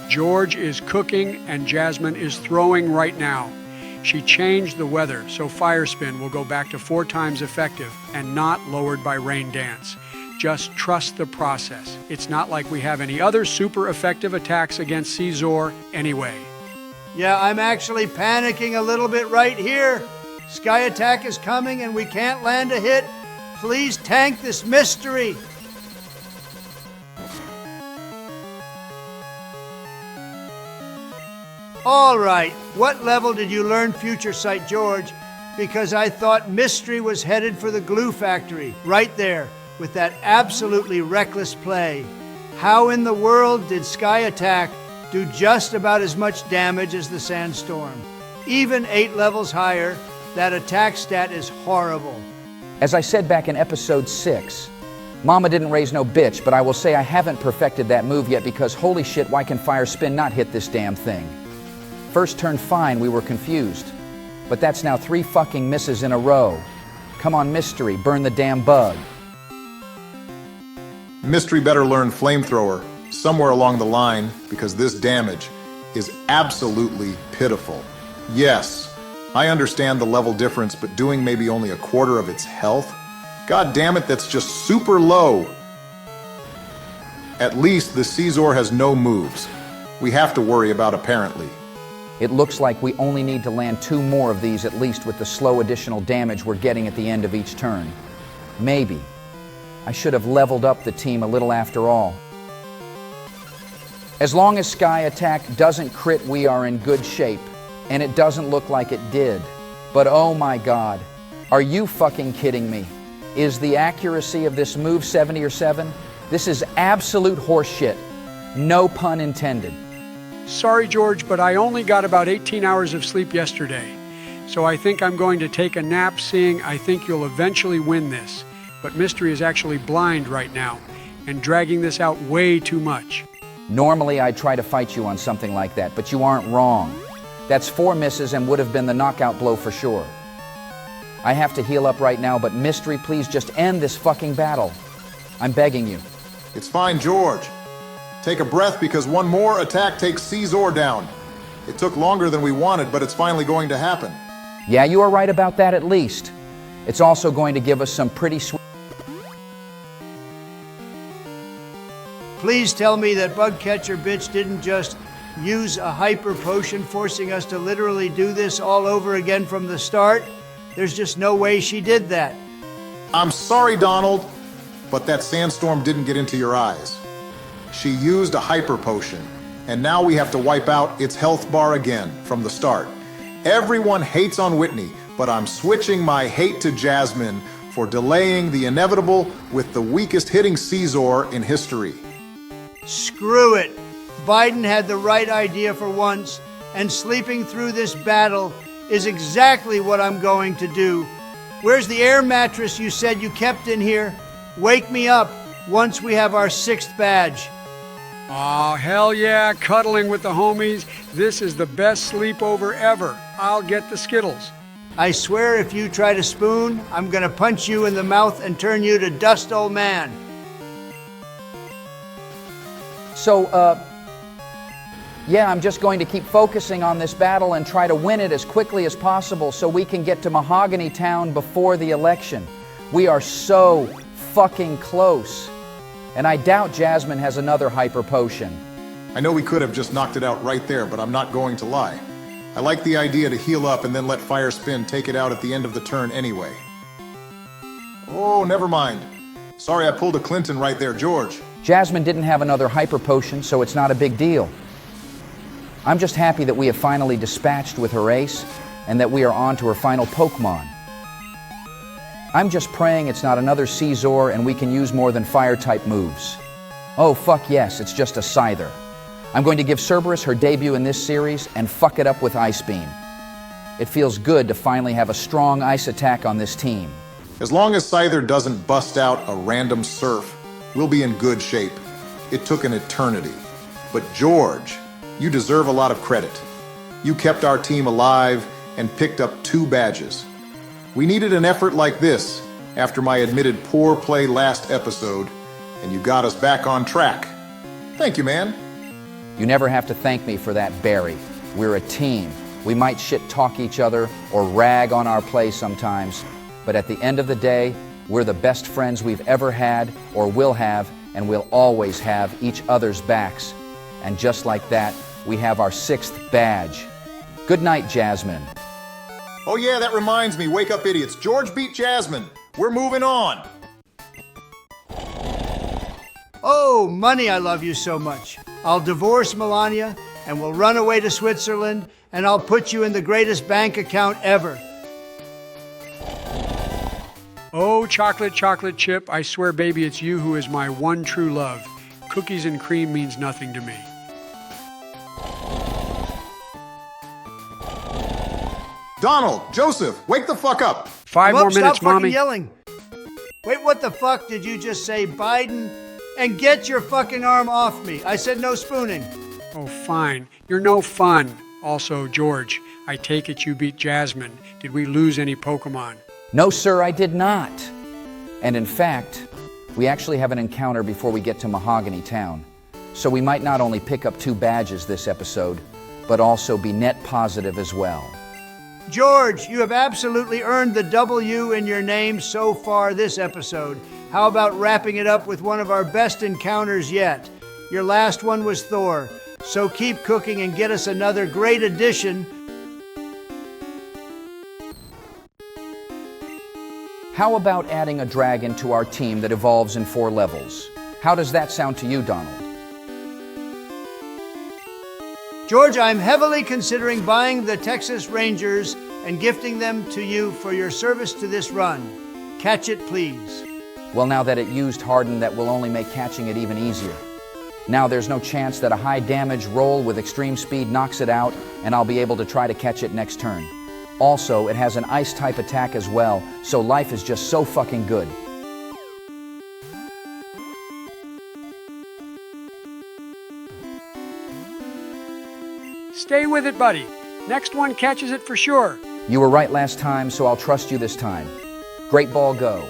George is cooking and Jasmine is throwing right now. She changed the weather, so Fire Spin will go back to 4 times effective and not lowered by Rain Dance. Just trust the process. It's not like we have any other super effective attacks against Caesar anyway. Yeah, I'm actually panicking a little bit right here. Sky attack is coming and we can't land a hit. Please tank this Mystery. All right, what level did you learn Future Sight, George? Because I thought Mystery was headed for the glue factory, right there, with that absolutely reckless play. How in the world did Sky Attack do just about as much damage as the Sandstorm? Even 8 levels higher, that attack stat is horrible. As I said back in episode 6, Mama didn't raise no bitch, but I will say I haven't perfected that move yet because holy shit, why can Fire Spin not hit this damn thing? First turn fine, we were confused. But that's now 3 fucking misses in a row. Come on, Mystery, burn the damn bug. Mystery better learn Flamethrower somewhere along the line because this damage is absolutely pitiful. Yes, I understand the level difference, but doing maybe only a quarter of its health? God damn it, that's just super low. At least the Caesar has no moves. We have to worry about apparently. It looks like we only need to land 2 more of these at least with the slow additional damage we're getting at the end of each turn. Maybe. I should have leveled up the team a little after all. As long as Sky Attack doesn't crit, we are in good shape, and it doesn't look like it did. But oh my god, are you fucking kidding me? Is the accuracy of this move 70 or 7? This is absolute horseshit. No pun intended. Sorry, George, but I only got about 18 hours of sleep yesterday. So I think I'm going to take a nap, seeing I think you'll eventually win this. But Mystery is actually blind right now and dragging this out way too much. Normally I'd try to fight you on something like that, but you aren't wrong. That's 4 misses and would have been the knockout blow for sure. I have to heal up right now, but Mystery, please just end this fucking battle. I'm begging you. It's fine, George. Take a breath because one more attack takes Caesar down. It took longer than we wanted, but it's finally going to happen. Yeah, you are right about that at least. It's also going to give us some pretty sweet... Please tell me that Bugcatcher bitch didn't just use a hyper potion, forcing us to literally do this all over again from the start. There's just no way she did that. I'm sorry, Donald, but that sandstorm didn't get into your eyes. She used a hyper potion, and now we have to wipe out its health bar again from the start. Everyone hates on Whitney, but I'm switching my hate to Jasmine for delaying the inevitable with the weakest hitting Caesar in history. Screw it. Biden had the right idea for once, and sleeping through this battle is exactly what I'm going to do. Where's the air mattress you said you kept in here? Wake me up once we have our 6th badge. Oh, hell yeah, cuddling with the homies. This is the best sleepover ever. I'll get the Skittles. I swear if you try to spoon, I'm gonna punch you in the mouth and turn you to dust, old man. So, yeah, I'm just going to keep focusing on this battle and try to win it as quickly as possible so we can get to Mahogany Town before the election. We are so fucking close. And I doubt Jasmine has another hyper potion. I know we could have just knocked it out right there, but I'm not going to lie. I like the idea to heal up and then let Fire Spin take it out at the end of the turn anyway. Oh, never mind. Sorry I pulled a Clinton right there, George. Jasmine didn't have another hyper potion, so it's not a big deal. I'm just happy that we have finally dispatched with her ace and that we are on to her final Pokemon. I'm just praying it's not another Caesar and we can use more than fire-type moves. Oh, fuck yes, it's just a Scyther. I'm going to give Cerberus her debut in this series and fuck it up with Ice Beam. It feels good to finally have a strong ice attack on this team. As long as Scyther doesn't bust out a random Surf, we'll be in good shape. It took an eternity. But George, you deserve a lot of credit. You kept our team alive and picked up 2 badges. We needed an effort like this after my admitted poor play last episode, and you got us back on track. Thank you, man. You never have to thank me for that, Barry. We're a team. We might shit-talk each other or rag on our play sometimes, but at the end of the day, we're the best friends we've ever had or will have, and we'll always have each other's backs. And just like that, we have our 6th badge. Good night, Jasmine. Oh yeah, that reminds me, wake up idiots. George beat Jasmine. We're moving on. Oh, money, I love you so much. I'll divorce Melania, and we'll run away to Switzerland, and I'll put you in the greatest bank account ever. Oh, chocolate, chocolate chip, I swear, baby, it's you who is my one true love. Cookies and cream means nothing to me. Donald, Joseph, wake the fuck up. 5 more minutes, Stop Mommy. fucking yelling. Wait, what the fuck did you just say, Biden? And get your fucking arm off me. I said no spooning. Oh, fine. You're no fun. Also, George, I take it you beat Jasmine. Did we lose any Pokemon? No, sir, I did not. And in fact, we actually have an encounter before we get to Mahogany Town. So we might not only pick up 2 badges this episode, but also be net positive as well. George, you have absolutely earned the W in your name so far this episode. How about wrapping it up with one of our best encounters yet? Your last one was Thor, so keep cooking and get us another great addition. How about adding a dragon to our team that evolves in 4 levels? How does that sound to you, Donald? George, I'm heavily considering buying the Texas Rangers and gifting them to you for your service to this run. Catch it, please. Well, now that it used Harden, that will only make catching it even easier. Now there's no chance that a high damage roll with extreme speed knocks it out, and I'll be able to try to catch it next turn. Also, it has an ice type attack as well, so life is just so fucking good. Stay with it, buddy. Next one catches it for sure. You were right last time, so I'll trust you this time. Great ball, go.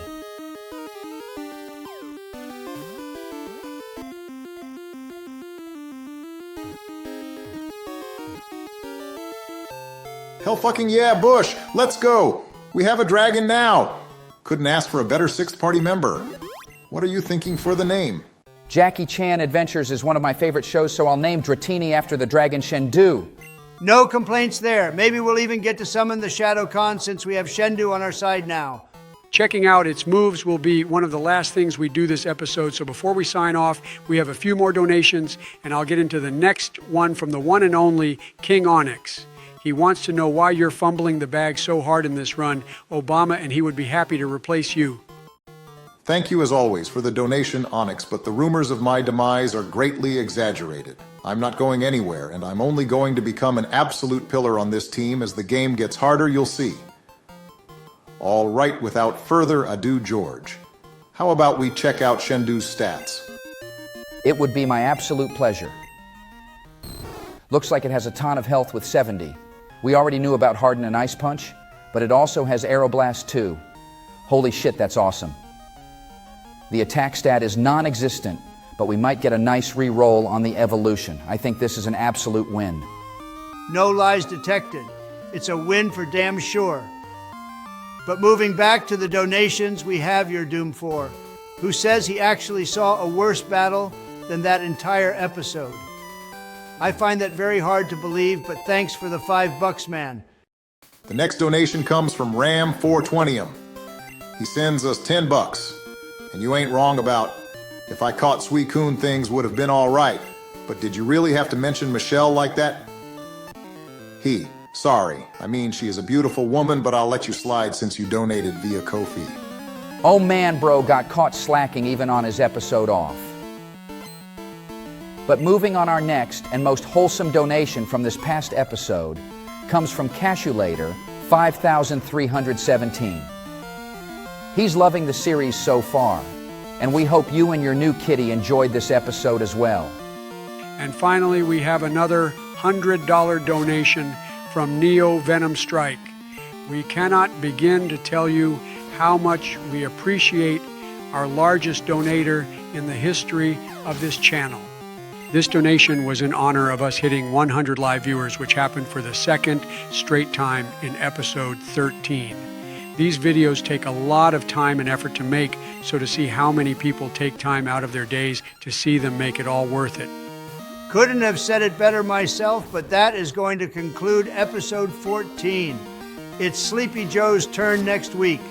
Hell fucking yeah, Bush. Let's go. We have a dragon now. Couldn't ask for a better 6th party member. What are you thinking for the name? Jackie Chan Adventures is one of my favorite shows, so I'll name Dratini after the dragon Shendu. No complaints there. Maybe we'll even get to summon the Shadow Khan since we have Shendu on our side now. Checking out its moves will be one of the last things we do this episode, so before we sign off, we have a few more donations, and I'll get into the next one from the one and only King Onyx. He wants to know why you're fumbling the bag so hard in this run, Obama, and he would be happy to replace you. Thank you as always for the donation, Onyx, but the rumors of my demise are greatly exaggerated. I'm not going anywhere, and I'm only going to become an absolute pillar on this team. As the game gets harder, you'll see. All right, without further ado, George. How about we check out Shendu's stats? It would be my absolute pleasure. Looks like it has a ton of health with 70. We already knew about Harden and Ice Punch, but it also has Aeroblast too. Holy shit, that's awesome. The attack stat is non-existent, but we might get a nice re-roll on the evolution. I think this is an absolute win. No lies detected. It's a win for damn sure. But moving back to the donations, we have your Doom 4, who says he actually saw a worse battle than that entire episode. I find that very hard to believe, but thanks for the $5, man. The next donation comes from Ram 420'em. He sends us $10. And you ain't wrong about, if I caught Suicune, things would have been all right. But did you really have to mention Michelle like that? Sorry. I mean, she is a beautiful woman, but I'll let you slide since you donated via Ko-fi. Oh man, bro got caught slacking even on his episode off. But moving on, our next and most wholesome donation from this past episode comes from Cashulator 5317. He's loving the series so far, and we hope you and your new kitty enjoyed this episode as well. And finally, we have another $100 donation from Neo Venom Strike. We cannot begin to tell you how much we appreciate our largest donator in the history of this channel. This donation was in honor of us hitting 100 live viewers, which happened for the second straight time in episode 13. These videos take a lot of time and effort to make, so to see how many people take time out of their days to see them make it all worth it. Couldn't have said it better myself, but that is going to conclude episode 14. It's Sleepy Joe's turn next week,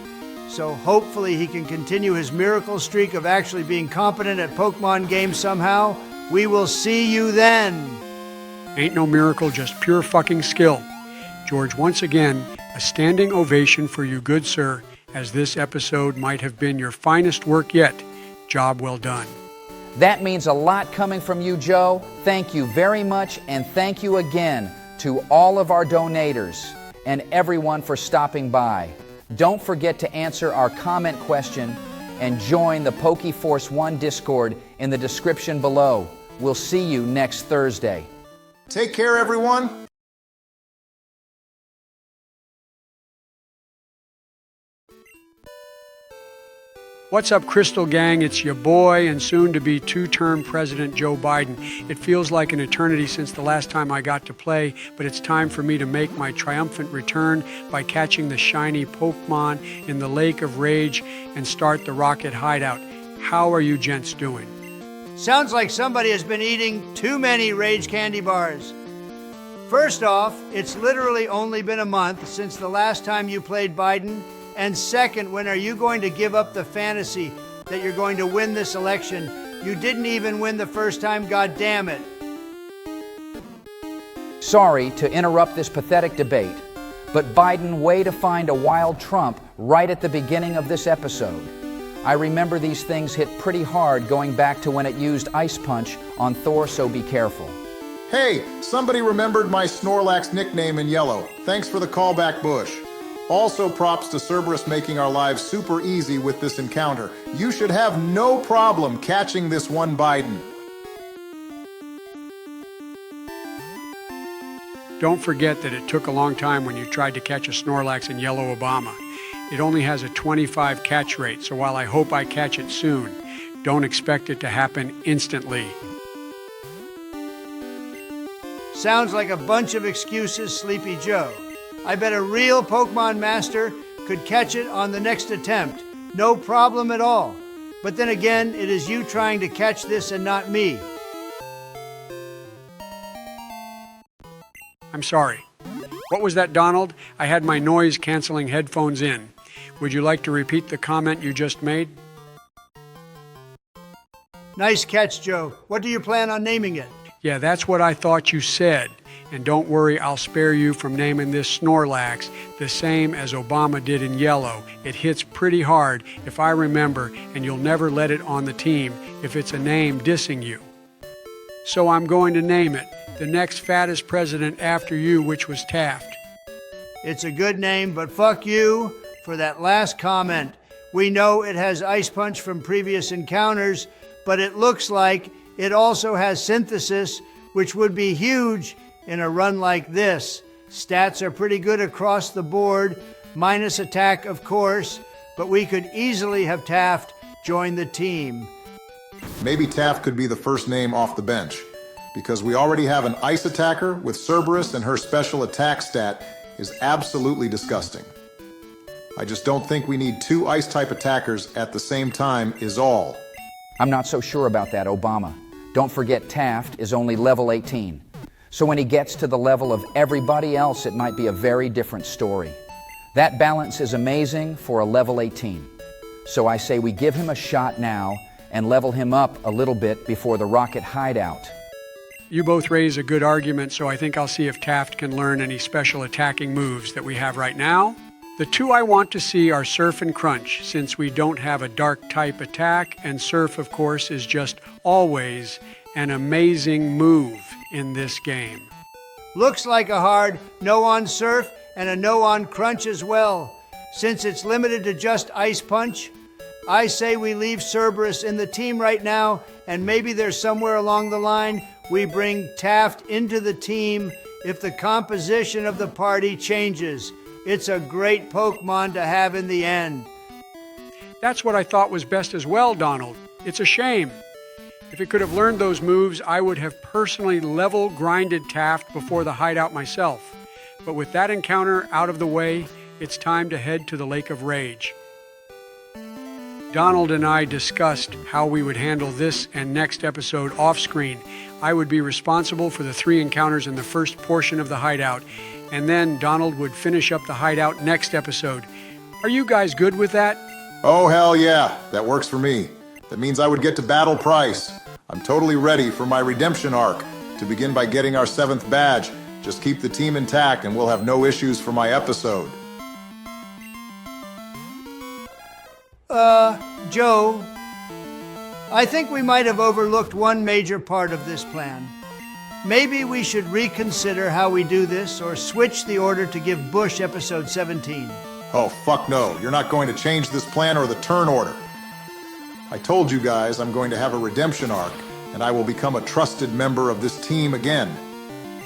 so hopefully he can continue his miracle streak of actually being competent at Pokemon games somehow. We will see you then. Ain't no miracle, just pure fucking skill. George, once again, a standing ovation for you, good sir, as this episode might have been your finest work yet. Job well done. That means a lot coming from you, Joe. Thank you very much, and thank you again to all of our donators and everyone for stopping by. Don't forget to answer our comment question and join the PokeForce 1 Discord in the description below. We'll see you next Thursday. Take care, everyone. What's up, Crystal Gang? It's your boy and soon-to-be two-term President Joe Biden. It feels like an eternity since the last time I got to play, but it's time for me to make my triumphant return by catching the shiny Pokemon in the Lake of Rage and start the Rocket Hideout. How are you gents doing? Sounds like somebody has been eating too many Rage candy bars. First off, it's literally only been a month since the last time you played Biden. And second, when are you going to give up the fantasy that you're going to win this election? You didn't even win the first time, god damn it. Sorry to interrupt this pathetic debate, but Biden way to find a wild Trump right at the beginning of this episode. I remember these things hit pretty hard going back to when it used Ice Punch on Thor, so be careful. Hey, somebody remembered my Snorlax nickname in yellow. Thanks for the callback, Bush. Also props to Cerberus making our lives super easy with this encounter. You should have no problem catching this one Biden. Don't forget that it took a long time when you tried to catch a Snorlax in Yellow Obama. It only has a 25 catch rate, so while I hope I catch it soon, don't expect it to happen instantly. Sounds like a bunch of excuses, Sleepy Joe. I bet a real Pokemon master could catch it on the next attempt. No problem at all. But then again, it is you trying to catch this and not me. I'm sorry. What was that, Donald? I had my noise-canceling headphones in. Would you like to repeat the comment you just made? Nice catch, Joe. What do you plan on naming it? Yeah, that's what I thought you said. And don't worry, I'll spare you from naming this Snorlax the same as Obama did in Yellow. It hits pretty hard, if I remember, and you'll never let it on the team if it's a name dissing you. So I'm going to name it, the next fattest president after you, which was Taft. It's a good name, but fuck you for that last comment. We know it has Ice Punch from previous encounters, but it looks like it also has Synthesis, which would be huge in a run like this. Stats are pretty good across the board, minus attack, of course, but we could easily have Taft join the team. Maybe Taft could be the first name off the bench, because we already have an ice attacker with Cerberus, and her special attack stat is absolutely disgusting. I just don't think we need two ice-type attackers at the same time is all. I'm not so sure about that, Obama. Don't forget Taft is only level 18. So when he gets to the level of everybody else, it might be a very different story. That balance is amazing for a level 18. So I say we give him a shot now and level him up a little bit before the Rocket Hideout. You both raise a good argument, so I think I'll see if Taft can learn any special attacking moves that we have right now. The two I want to see are Surf and Crunch, since we don't have a dark type attack, and Surf, of course, is just always an amazing move in this game. Looks like a hard no on Surf and a no on Crunch as well. Since it's limited to just Ice Punch, I say we leave Cerberus in the team right now, and maybe there's somewhere along the line we bring Taft into the team if the composition of the party changes. It's a great Pokemon to have in the end. That's what I thought was best as well, Donald. It's a shame. If it could have learned those moves, I would have personally level grinded Taft before the hideout myself. But with that encounter out of the way, it's time to head to the Lake of Rage. Donald and I discussed how we would handle this and next episode off-screen. I would be responsible for the 3 encounters in the first portion of the hideout, and then Donald would finish up the hideout next episode. Are you guys good with that? Oh, hell yeah. That works for me. That means I would get to battle Price. I'm totally ready for my redemption arc to begin by getting our 7th badge. Just keep the team intact and we'll have no issues for my episode. Joe, I think we might have overlooked one major part of this plan. Maybe we should reconsider how we do this or switch the order to give Bush episode 17. Oh, fuck no. You're not going to change this plan or the turn order. I told you guys I'm going to have a redemption arc, and I will become a trusted member of this team again.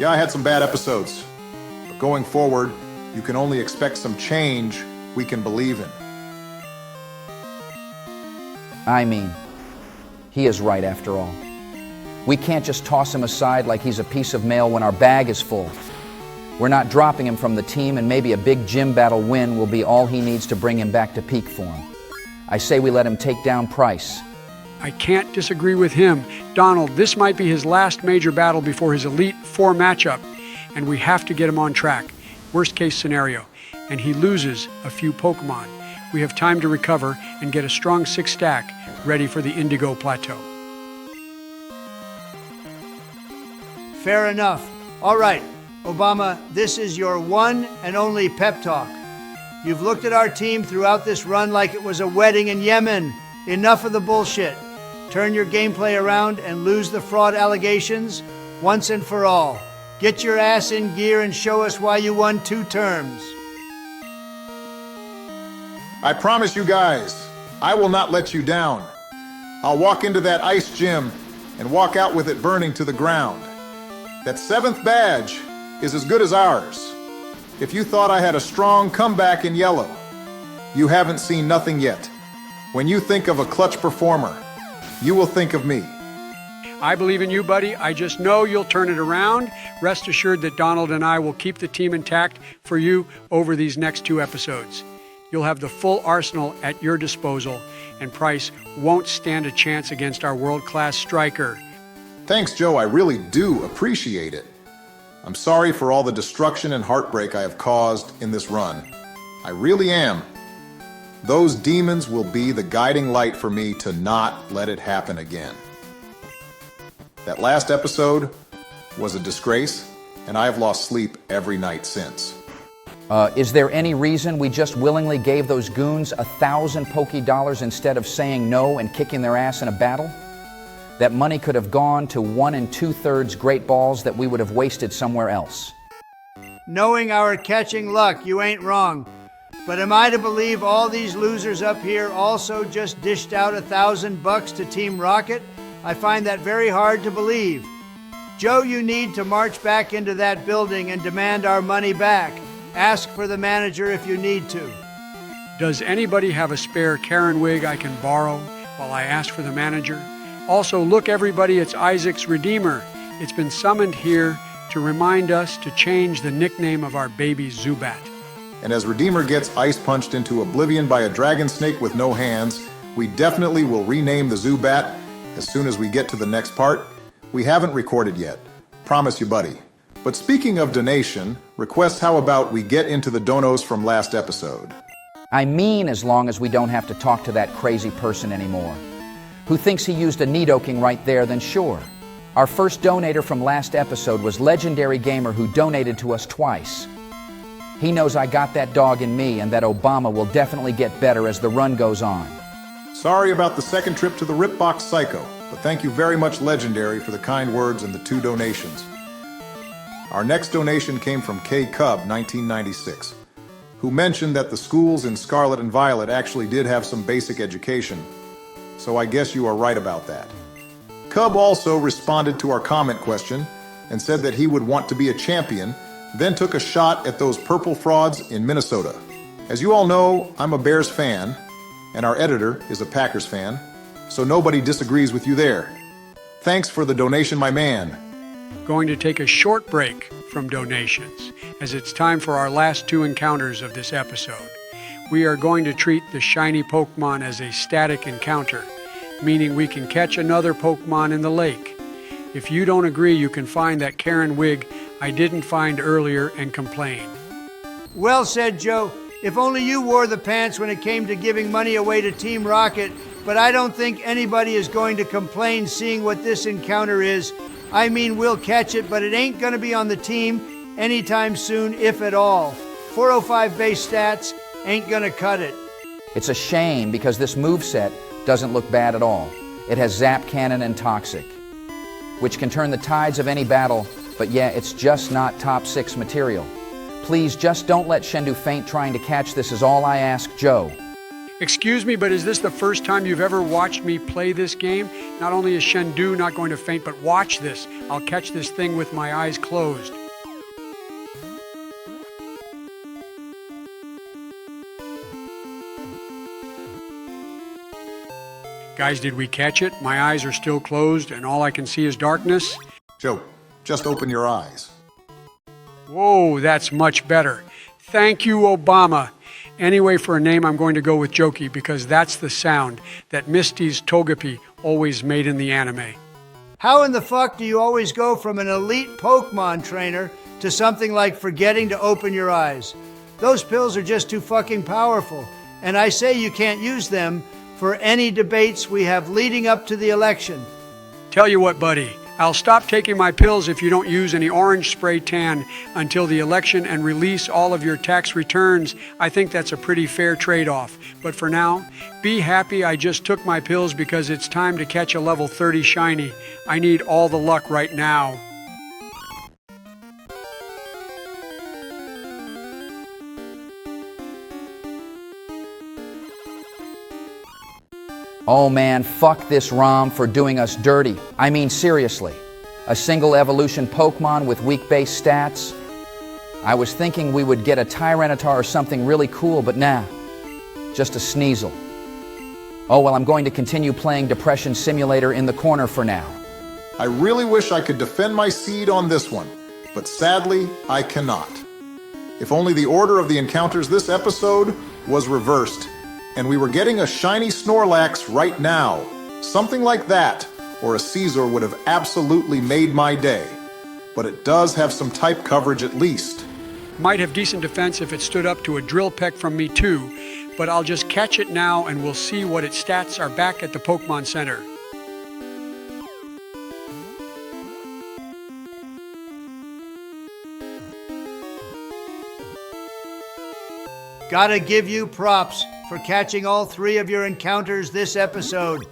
Yeah, I had some bad episodes, but going forward, you can only expect some change we can believe in. I mean, he is right after all. We can't just toss him aside like he's a piece of mail when our bag is full. We're not dropping him from the team, and maybe a big gym battle win will be all he needs to bring him back to peak form. I say we let him take down Price. I can't disagree with him. Donald, this might be his last major battle before his Elite Four matchup, and we have to get him on track. Worst case scenario, and he loses a few Pokemon. We have time to recover and get a strong 6 stack ready for the Indigo Plateau. Fair enough. All right, Obama, this is your one and only pep talk. You've looked at our team throughout this run like it was a wedding in Yemen. Enough of the bullshit. Turn your gameplay around and lose the fraud allegations once and for all. Get your ass in gear and show us why you won 2 terms. I promise you guys, I will not let you down. I'll walk into that ice gym and walk out with it burning to the ground. That 7th badge is as good as ours. If you thought I had a strong comeback in yellow, you haven't seen nothing yet. When you think of a clutch performer, you will think of me. I believe in you, buddy. I just know you'll turn it around. Rest assured that Donald and I will keep the team intact for you over these next 2 episodes. You'll have the full arsenal at your disposal, and Price won't stand a chance against our world-class striker. Thanks, Joe. I really do appreciate it. I'm sorry for all the destruction and heartbreak I have caused in this run. I really am. Those demons will be the guiding light for me to not let it happen again. That last episode was a disgrace, and I have lost sleep every night since. Is there any reason we just willingly gave those goons 1,000 Poké-Dollars instead of saying no and kicking their ass in a battle? That money could have gone to 1 2/3 Great Balls that we would have wasted somewhere else. Knowing our catching luck, you ain't wrong. But am I to believe all these losers up here also just dished out $1,000 to Team Rocket? I find that very hard to believe. Joe, you need to march back into that building and demand our money back. Ask for the manager if you need to. Does anybody have a spare Karen wig I can borrow while I ask for the manager? Also, look everybody, it's Isaac's Redeemer. It's been summoned here to remind us to change the nickname of our baby Zubat. And as Redeemer gets ice punched into oblivion by a dragon snake with no hands, we definitely will rename the Zubat as soon as we get to the next part. We haven't recorded yet. Promise you, buddy. But speaking of donation, request how about we get into the donos from last episode? I mean, as long as we don't have to talk to that crazy person anymore. Who thinks he used a Nidoking right there, then sure. Our first donator from last episode was Legendary Gamer, who donated to us twice. He knows I got that dog in me and that Obama will definitely get better as the run goes on. Sorry about the second trip to the Ripbox Psycho, but thank you very much, Legendary, for the kind words and the 2 donations. Our next donation came from K Cub 1996, who mentioned that the schools in Scarlet and Violet actually did have some basic education, so I guess you are right about that. Cub also responded to our comment question and said that he would want to be a champion, then took a shot at those purple frauds in Minnesota. As you all know, I'm a Bears fan, and our editor is a Packers fan, so nobody disagrees with you there. Thanks for the donation, my man. Going to take a short break from donations, as it's time for our last 2 encounters of this episode. We are going to treat the shiny Pokemon as a static encounter, meaning we can catch another Pokemon in the lake. If you don't agree, you can find that Karen wig I didn't find earlier and complain. Well said, Joe. If only you wore the pants when it came to giving money away to Team Rocket, but I don't think anybody is going to complain seeing what this encounter is. I mean, we'll catch it, but it ain't gonna be on the team anytime soon, if at all. 405 base stats ain't gonna cut it. It's a shame because this moveset doesn't look bad at all. It has Zap Cannon and Toxic, which can turn the tides of any battle, but yeah, it's just not top 6 material. Please just don't let Shendu faint trying to catch this is all I ask, Joe. Excuse me, but is this the first time you've ever watched me play this game? Not only is Shendu not going to faint, but watch this. I'll catch this thing with my eyes closed. Guys, did we catch it? My eyes are still closed and all I can see is darkness. Joe, just open your eyes. Whoa, that's much better. Thank you, Obama. Anyway, for a name, I'm going to go with Jokey because that's the sound that Misty's Togepi always made in the anime. How in the fuck do you always go from an elite Pokemon trainer to something like forgetting to open your eyes? Those pills are just too fucking powerful, and I say you can't use them for any debates we have leading up to the election. Tell you what, buddy, I'll stop taking my pills if you don't use any orange spray tan until the election and release all of your tax returns. I think that's a pretty fair trade-off. But for now, be happy I just took my pills because it's time to catch a level 30 shiny. I need all the luck right now. Oh man, fuck this ROM for doing us dirty. I mean seriously. A single evolution Pokemon with weak base stats? I was thinking we would get a Tyranitar or something really cool, but nah. Just a Sneasel. Oh well, I'm going to continue playing Depression Simulator in the corner for now. I really wish I could defend my seed on this one, but sadly, I cannot. If only the order of the encounters this episode was reversed, and we were getting a shiny Snorlax right now. Something like that, or a Caesar would have absolutely made my day. But it does have some type coverage at least. Might have decent defense if it stood up to a drill peck from me too, but I'll just catch it now and we'll see what its stats are back at the Pokemon Center. Gotta give you props for catching all 3 of your encounters this episode.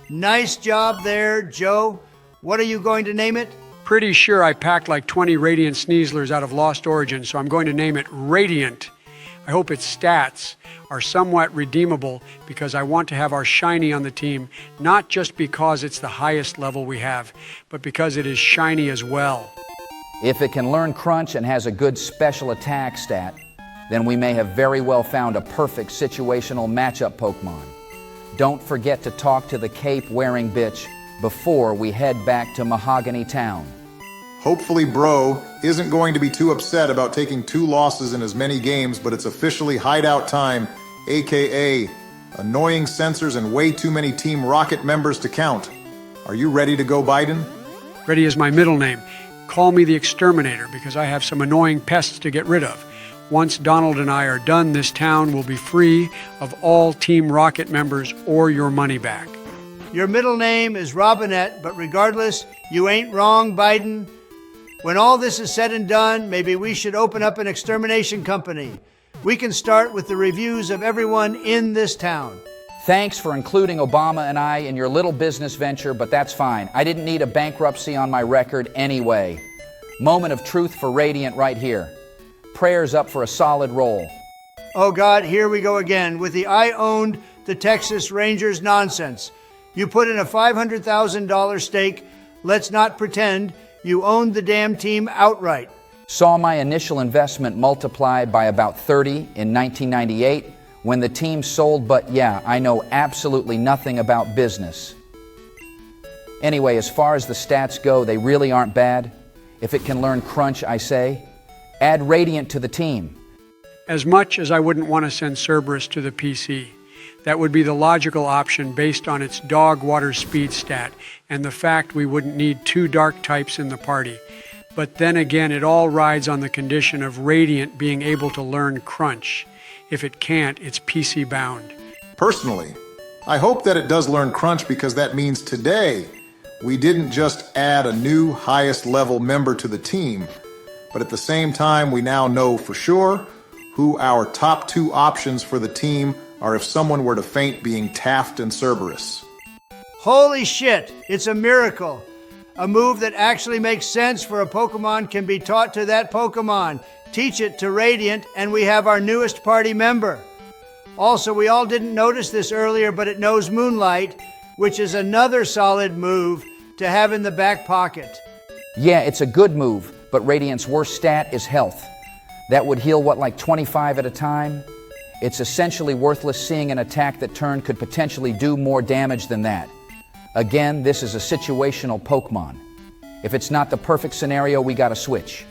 Nice job there, Joe. What are you going to name it? Pretty sure I packed like 20 Radiant Sneaslers out of Lost Origin, so I'm going to name it Radiant. I hope its stats are somewhat redeemable because I want to have our shiny on the team, not just because it's the highest level we have, but because it is shiny as well. If it can learn Crunch and has a good special attack stat, then we may have very well found a perfect situational matchup Pokemon. Don't forget to talk to the cape-wearing bitch before we head back to Mahogany Town. Hopefully Bro isn't going to be too upset about taking 2 losses in as many games, but it's officially hideout time, aka annoying censors and way too many Team Rocket members to count. Are you ready to go, Biden? Ready is my middle name. Call me the Exterminator because I have some annoying pests to get rid of. Once Donald and I are done, this town will be free of all Team Rocket members or your money back. Your middle name is Robinette, but regardless, you ain't wrong, Biden. When all this is said and done, maybe we should open up an extermination company. We can start with the reviews of everyone in this town. Thanks for including Obama and I in your little business venture, but that's fine. I didn't need a bankruptcy on my record anyway. Moment of truth for Radiant right here. Prayers up for a solid roll. Oh God, here we go again with the I owned the Texas Rangers nonsense. You put in a $500,000 stake. Let's not pretend you owned the damn team outright. Saw my initial investment multiplied by about 30 in 1998 when the team sold, but yeah, I know absolutely nothing about business. Anyway, as far as the stats go, they really aren't bad. If it can learn Crunch, I say. Add Radiant to the team. As much as I wouldn't want to send Cerberus to the PC, that would be the logical option based on its dog water speed stat and the fact we wouldn't need 2 dark types in the party. But then again, it all rides on the condition of Radiant being able to learn Crunch. If it can't, it's PC bound. Personally, I hope that it does learn Crunch because that means today we didn't just add a new highest level member to the team, but at the same time, we now know for sure who our top 2 options for the team are if someone were to faint, being Taft and Cerberus. Holy shit, it's a miracle. A move that actually makes sense for a Pokemon can be taught to that Pokemon. Teach it to Radiant, and we have our newest party member. Also, we all didn't notice this earlier, but it knows Moonlight, which is another solid move to have in the back pocket. Yeah, it's a good move, but Radiant's worst stat is health. That would heal, what, like 25 at a time? It's essentially worthless, seeing an attack that turn could potentially do more damage than that. Again, this is a situational Pokemon. If it's not the perfect scenario, we gotta switch.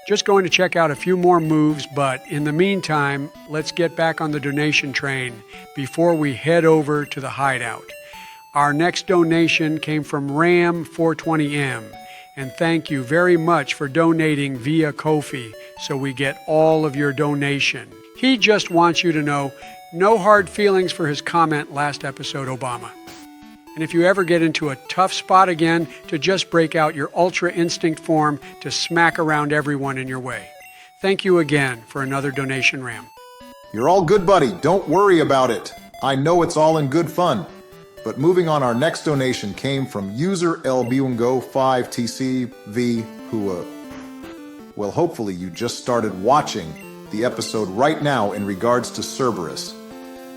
Just going to check out a few more moves, but in the meantime, let's get back on the donation train before we head over to the hideout. Our next donation came from Ram420M, and thank you very much for donating via Ko-fi so we get all of your donation. He just wants you to know, no hard feelings for his comment last episode, Obama. And if you ever get into a tough spot again, to just break out your Ultra Instinct form to smack around everyone in your way. Thank you again for another donation, Ram. You're all good, buddy. Don't worry about it. I know it's all in good fun. But moving on, our next donation came from user LBungo5TCV, who, well, hopefully you just started watching the episode right now in regards to Cerberus.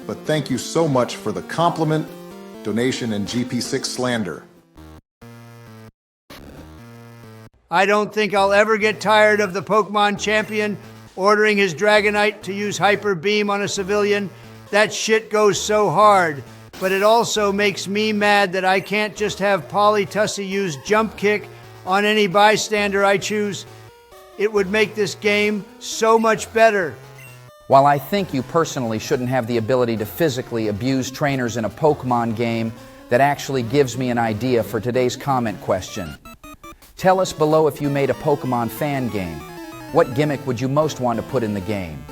But thank you so much for the compliment, donation, and GP6 slander. I don't think I'll ever get tired of the Pokemon champion ordering his Dragonite to use Hyper Beam on a civilian. That shit goes so hard. But it also makes me mad that I can't just have Polytussie use Jump Kick on any bystander I choose. It would make this game so much better. While I think you personally shouldn't have the ability to physically abuse trainers in a Pokemon game, that actually gives me an idea for today's comment question. Tell us below, if you made a Pokemon fan game, what gimmick would you most want to put in the game?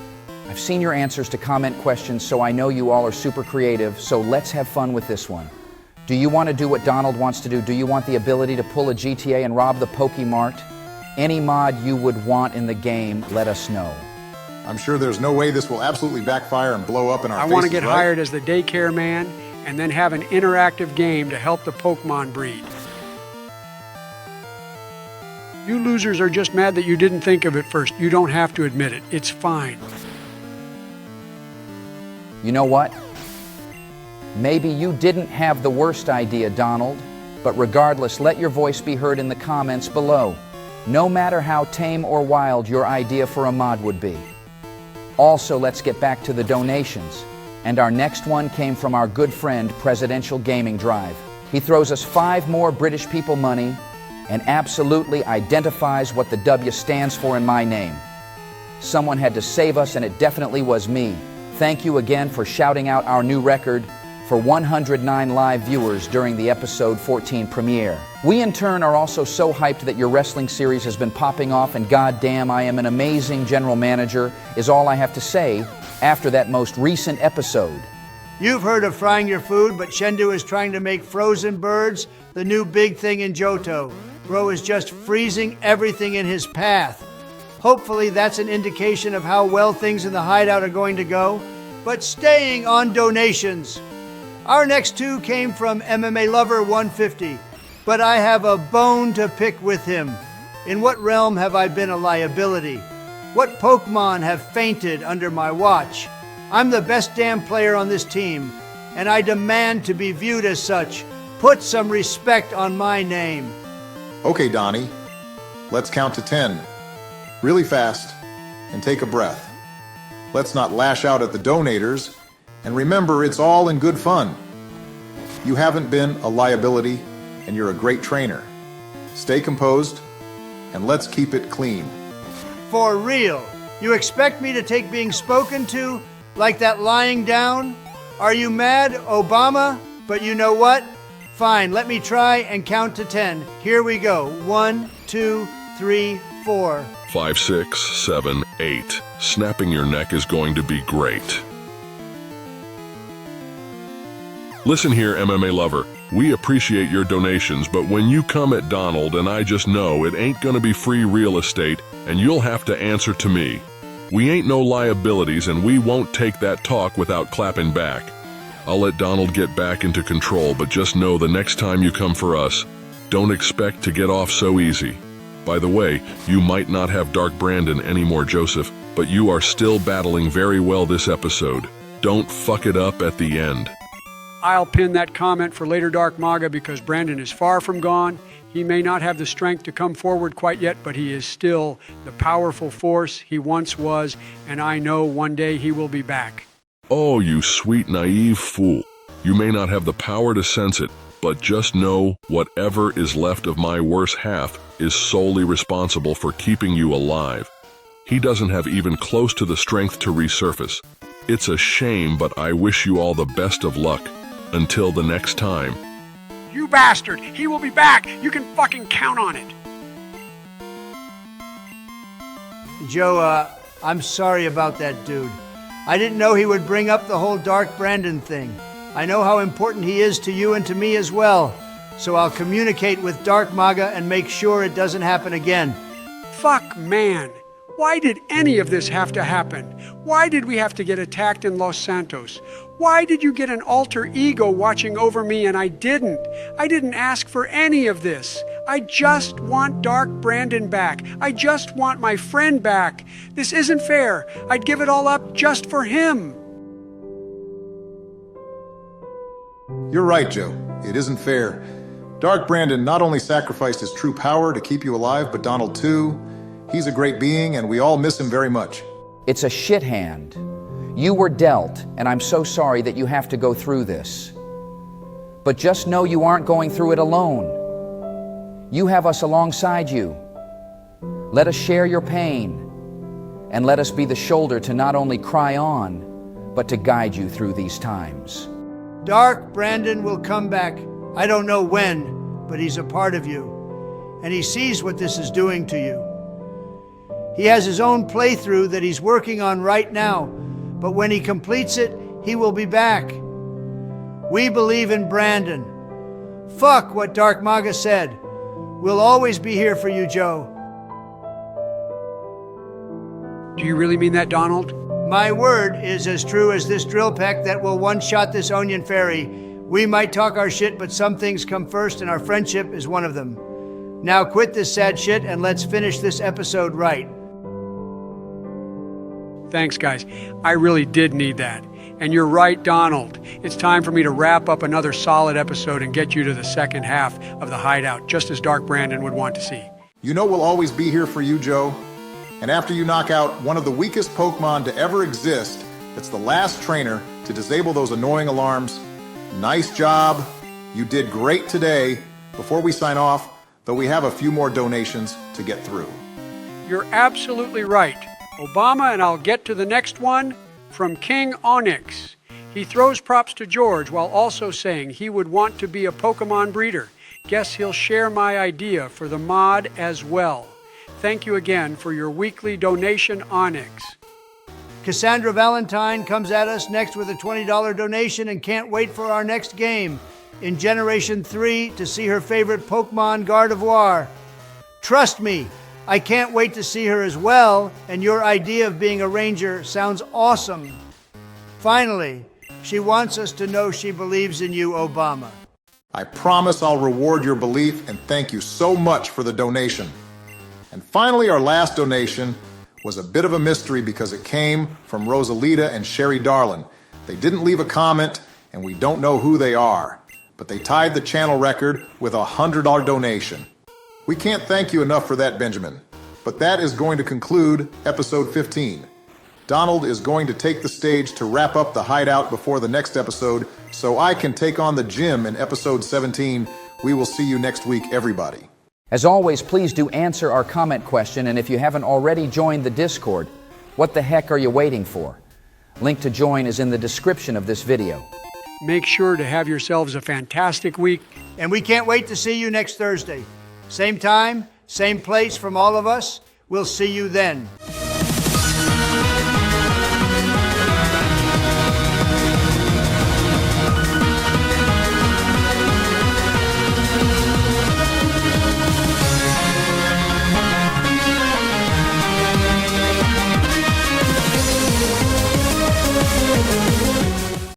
I've seen your answers to comment questions, so I know you all are super creative, so let's have fun with this one. Do you want to do what Donald wants to do? Do you want the ability to pull a GTA and rob the Pokemart? Any mod you would want in the game, let us know. I'm sure there's no way this will absolutely backfire and blow up in our faces, I want to get right? hired as the daycare man and then have an interactive game to help the Pokemon breed. You losers are just mad that you didn't think of it first. You don't have to admit it. It's fine. You know what? Maybe you didn't have the worst idea, Donald, but regardless, let your voice be heard in the comments below, no matter how tame or wild your idea for a mod would be. Also, let's get back to the donations. And our next one came from our good friend, Presidential Gaming Drive. He throws us 5 more British people money and absolutely identifies what the W stands for in my name. Someone had to save us, and it definitely was me. Thank you again for shouting out our new record for 109 live viewers during the episode 14 premiere. We in turn are also so hyped that your wrestling series has been popping off, and goddamn, I am an amazing general manager, is all I have to say after that most recent episode. You've heard of frying your food, but Shendu is trying to make frozen birds the new big thing in Johto. Bro is just freezing everything in his path. Hopefully that's an indication of how well things in the hideout are going to go. But staying on donations, our next 2 came from MMA Lover 150, but I have a bone to pick with him. In what realm have I been a liability? What Pokemon have fainted under my watch? I'm the best damn player on this team, and I demand to be viewed as such. Put some respect on my name. Okay, Donnie, let's count to 10. Really fast, and take a breath. Let's not lash out at the donators, and remember, it's all in good fun. You haven't been a liability, and you're a great trainer. Stay composed, and let's keep it clean. For real? You expect me to take being spoken to like that lying down? Are you mad, Obama? But you know what? Fine, let me try and count to 10. Here we go. 1, 2, 3, 4. 5, 6, 7, 8. Snapping your neck is going to be great. Listen here, MMA lover. We appreciate your donations, but when you come at Donald, and I just know it ain't gonna be free real estate, and you'll have to answer to me. We ain't no liabilities, and we won't take that talk without clapping back. I'll let Donald get back into control, but just know the next time you come for us, don't expect to get off so easy. By the way, you might not have Dark Brandon anymore, Joseph, but you are still battling very well this episode. Don't fuck it up at the end. I'll pin that comment for later, Dark Maga, because Brandon is far from gone. He may not have the strength to come forward quite yet, but he is still the powerful force he once was, and I know one day he will be back. Oh, you sweet, naive fool. You may not have the power to sense it, but just know whatever is left of my worse half is solely responsible for keeping you alive. He doesn't have even close to the strength to resurface. It's a shame, but I wish you all the best of luck. Until the next time. You bastard! He will be back! You can fucking count on it! Joe, I'm sorry about that dude. I didn't know he would bring up the whole Dark Brandon thing. I know how important he is to you and to me as well. So I'll communicate with Dark Maga and make sure it doesn't happen again. Fuck, man. Why did any of this have to happen? Why did we have to get attacked in Los Santos? Why did you get an alter ego watching over me and I didn't? I didn't ask for any of this. I just want Dark Brandon back. I just want my friend back. This isn't fair. I'd give it all up just for him. You're right, Joe. It isn't fair. Dark Brandon not only sacrificed his true power to keep you alive, but Donald too. He's a great being, and we all miss him very much. It's a shit hand. You were dealt, and I'm so sorry that you have to go through this. But just know you aren't going through it alone. You have us alongside you. Let us share your pain, and let us be the shoulder to not only cry on, but to guide you through these times. Dark Brandon will come back. I don't know when, but he's a part of you, and he sees what this is doing to you. He has his own playthrough that he's working on right now, but when he completes it, he will be back. We believe in Brandon. Fuck what Dark Maga said. We'll always be here for you, Joe. Do you really mean that, Donald? My word is as true as this drill peck that will one-shot this onion fairy. We might talk our shit, but some things come first, and our friendship is one of them. Now quit this sad shit and let's finish this episode right. Thanks, guys. I really did need that. And you're right, Donald. It's time for me to wrap up another solid episode and get you to the second half of the hideout, just as Dark Brandon would want to see. You know we'll always be here for you, Joe. And after you knock out one of the weakest Pokemon to ever exist, that's the last trainer to disable those annoying alarms, nice job. You did great today. Before we sign off, though, we have a few more donations to get through. You're absolutely right, Obama, and I'll get to the next one from King Onyx. He throws props to George while also saying he would want to be a Pokemon breeder. Guess he'll share my idea for the mod as well. Thank you again for your weekly donation, Onyx. Cassandra Valentine comes at us next with a $20 donation and can't wait for our next game in Generation 3 to see her favorite Pokemon Gardevoir. Trust me, I can't wait to see her as well, and your idea of being a ranger sounds awesome. Finally, she wants us to know she believes in you, Obama. I promise I'll reward your belief, and thank you so much for the donation. And finally, our last donation was a bit of a mystery because it came from Rosalita and Sherry Darlin. They didn't leave a comment, and we don't know who they are, but they tied the channel record with a $100 donation. We can't thank you enough for that, Benjamin. But that is going to conclude episode 15. Donald is going to take the stage to wrap up the hideout before the next episode, so I can take on the gym in episode 17. We will see you next week, everybody. As always, please do answer our comment question, and if you haven't already joined the Discord, what the heck are you waiting for? Link to join is in the description of this video. Make sure to have yourselves a fantastic week. And we can't wait to see you next Thursday. Same time, same place from all of us. We'll see you then.